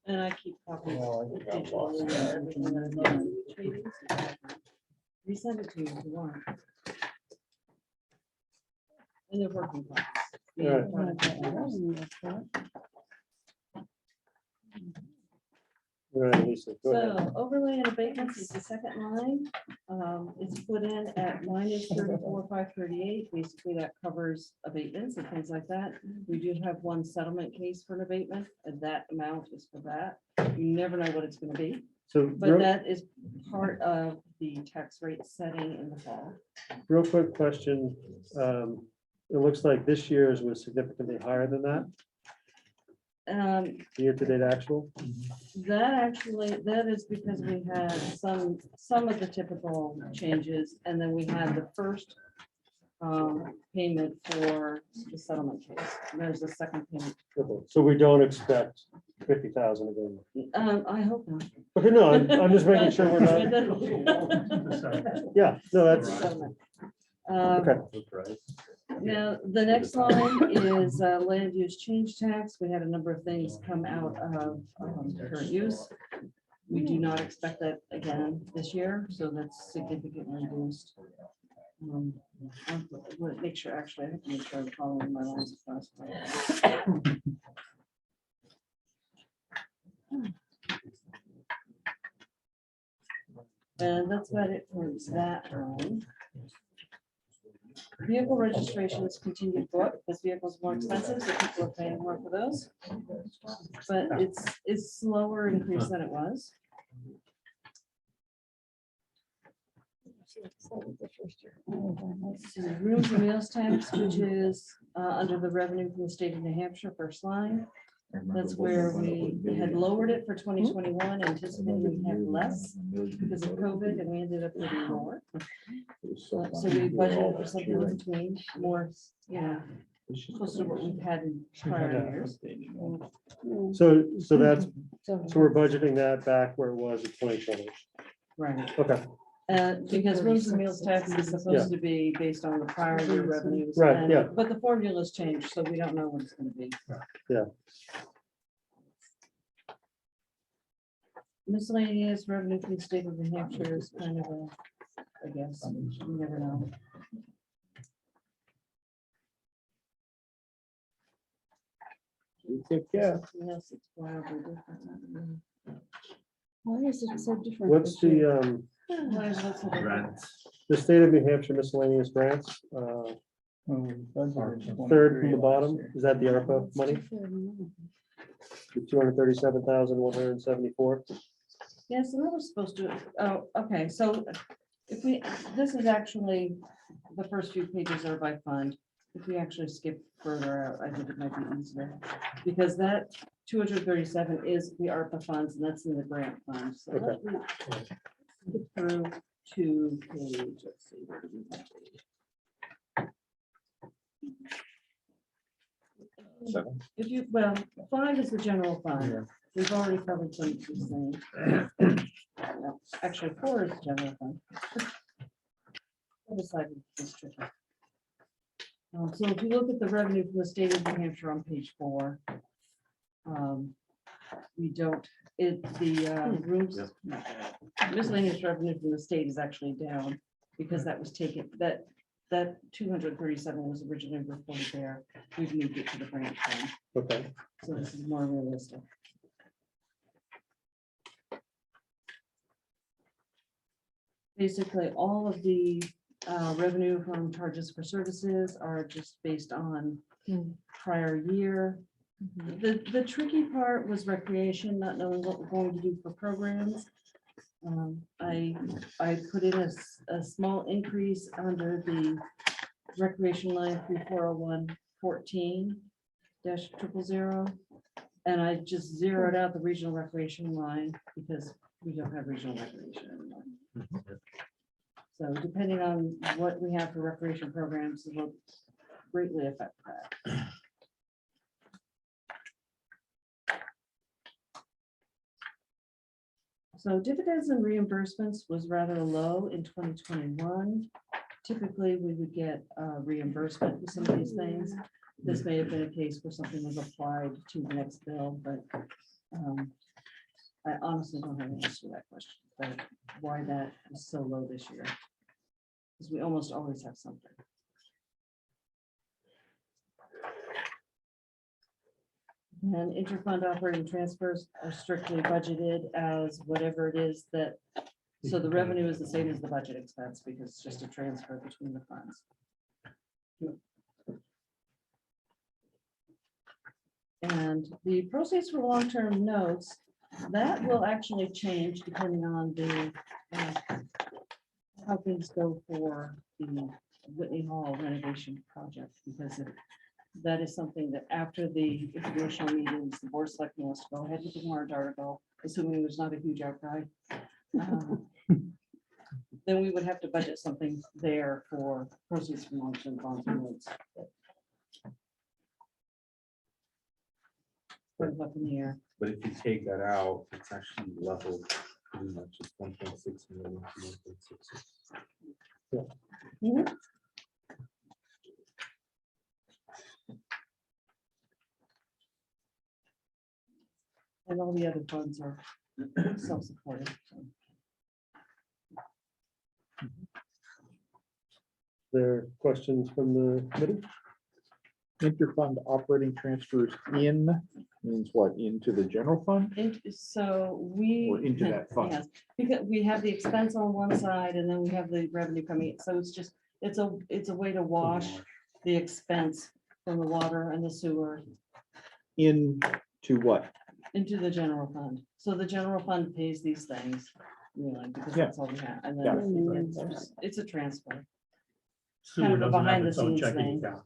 And I keep copies. Well, I think digitally of everything that I've done. Resend it to you if you want. And they're working. copies. Right. Revenue report. All right, Lisa, go ahead. So overlay and abatements is the second line. It's put in at -34,538. Basically, that covers abatements and things like that. We do have one settlement case for an abatement, and that amount is for that. You never know what it's gonna be, So but that is part of the tax rate setting in the fall. real quick question. It looks like this year's was significantly higher than that. year-to-date actual? That is because we had some of the typical changes, and then we had the first payment for the settlement case. And there's a second payment. So we don't expect 50,000 again. I hope not. Okay, no, I'm just making sure we're not, yeah, no, that's, Settlement. okay. Now, the next line is land use change tax. We had a number of things come out of current use. We do not expect that again this year, so that's significantly reduced. Make sure, actually, I have to make sure I'm following my lines across. And that's about it for that one. Vehicle registrations continue to go up because vehicles are more expensive, so people are paying more for those. But it's slower increase than it was. Let's see, rooms and meals tax, which is under the revenue from the state of New Hampshire, first line. That's where we had lowered it for 2021, anticipating we'd have less because of COVID, and we ended up getting more. So we budgeted for something in between, more, close to what we've had in prior years. So that's, so we're budgeting that back where it was in 2020. Right. Okay, Because rooms and meals tax is supposed to be based on the prior year revenues. Right, and- yeah. But the formula's changed, so we don't know what it's gonna be. Yeah. Miscellaneous revenue from the state of New Hampshire is kind of a, I guess, you never know. yeah. Yes, it's wildly different. Why is it so different? What's this year? Why is that so different? Grants. the state of New Hampshire miscellaneous grants? Third from the bottom, is that the ARPA money? 237,174. Yes, and that was supposed to, oh, okay, so if we, this is actually, the first few pages are by fund. If we actually skip further out, I think it might be easier, because that 237 is the ARPA funds, and that's in the grant fund. So Okay. let me skip through to page, let's see, where do we have it? 7. If you, well, 5 is the general fund. We've already covered some of these things. No, actually, 4 is the general fund. I decided this tricky. So if you look at the revenue from the state of New Hampshire on page 4, we don't, the rooms, miscellaneous revenue from the state is actually down because that was taken, that 237 was originally reported there. We've moved it to the grant fund. Okay, So this is more realistic. Basically, all of the revenue from charges for services are just based on prior year. The tricky part was recreation, not knowing what we're going to do for programs. I put in a small increase under the recreation line 340114-000. And I just zeroed out the regional recreation line because we don't have regional recreation anymore. So depending on what we have for recreation programs, it will greatly affect that. So dividends and reimbursements was rather low in 2021. Typically, we would get reimbursement for some of these things. This may have been a case where something was applied to the next bill, but I honestly don't have an answer to that question, but why that is so low this year. Because we almost always have something. And interfund operating transfers are strictly budgeted as whatever it is that, so the revenue is the same as the budget expense because it's just a transfer between the funds. And the proceeds for long-term notes, that will actually change depending on the how things go for the Whitney Hall renovation project, because that is something that after the informational meetings, the board of selectmen wants to go ahead with the warrant article, assuming there's not a huge outcry. Then we would have to budget something there for proceeds from auction bonds. and notes. Put it up in the air. But if you take that out, it's actually leveled pretty much, it's 1.6 million to 1.66. And all the other funds are self-supporting. so. There are questions from the committee? Interfund operating transfers in means what, into the general fund? So we. Or into that fund. Yes, because we have the expense on one side and then we have the revenue coming, so it's just, it's a way to wash the expense from the water and the sewer Into what? into the general fund. So the general fund pays these things, really, because Yeah. that's all we have, and Got then it's a transfer. Sewer Kind of a doesn't have behind the its own scenes checking thing. account.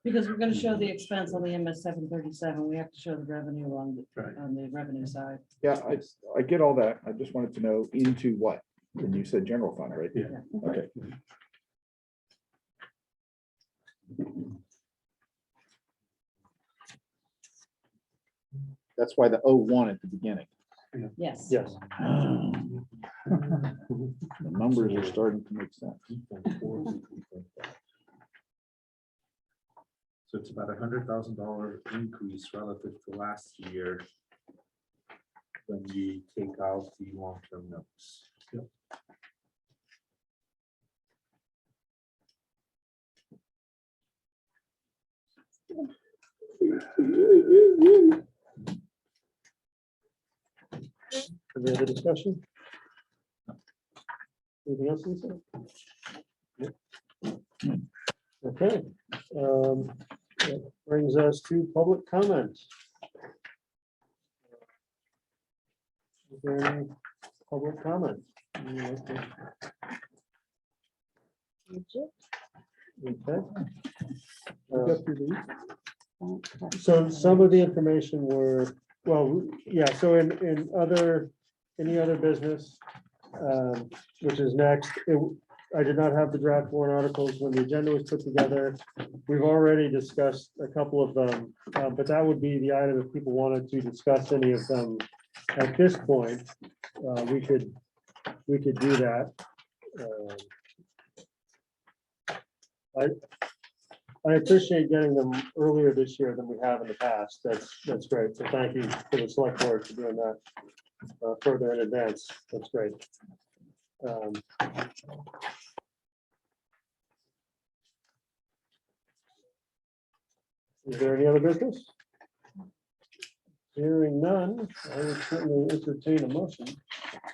Because we're gonna show the expense on the MS 737, we have to show the revenue on Right. the revenue side. Yeah, I get all that. I just wanted to know into what? And you said general fund, right? Yeah. Okay. That's why the 01 at the beginning. Yes. Yes. The numbers are starting to make sense. So it's about $100,000 increase relative to last year when you take out the long-term notes. Any other discussion? Anything else, Lisa? Yep. Okay. That brings us to public comment. Is there any public comment? Okay. So some of the information were, well, yeah, so in other, any other business, which is next, I did not have the draft warrant articles when the agenda was put together. We've already discussed a couple of them, but that would be the item if people wanted to discuss any of them at this point. We could do that. I appreciate getting them earlier this year than we have in the past. That's great. So thank you for the select board for doing that further in advance. That's great. Is there any other business? Hearing none, I would certainly entertain a motion.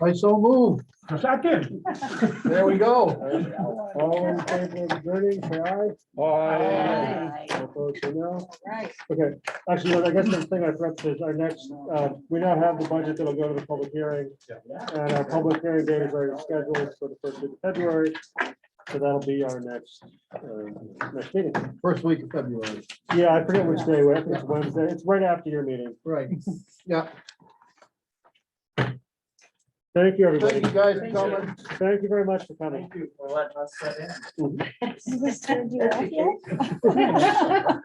I so move. Second. There we go. All in favor of adjourning, say aye. Aye. All opposed, say no. Right. Okay, actually, I guess the thing I forgot to say is our next, we now have the budget that'll go to the public hearing. And our public hearing date is already scheduled for the first week of February. So that'll be our next meeting. First week of February. Yeah, I forget which day, I think it's Wednesday. It's right after your meeting. Right. Yeah. Thank you, everybody. Thank you guys for coming. Thank you very much for coming. Thank you for letting us sit in. Mhm. Has this turned you off yet?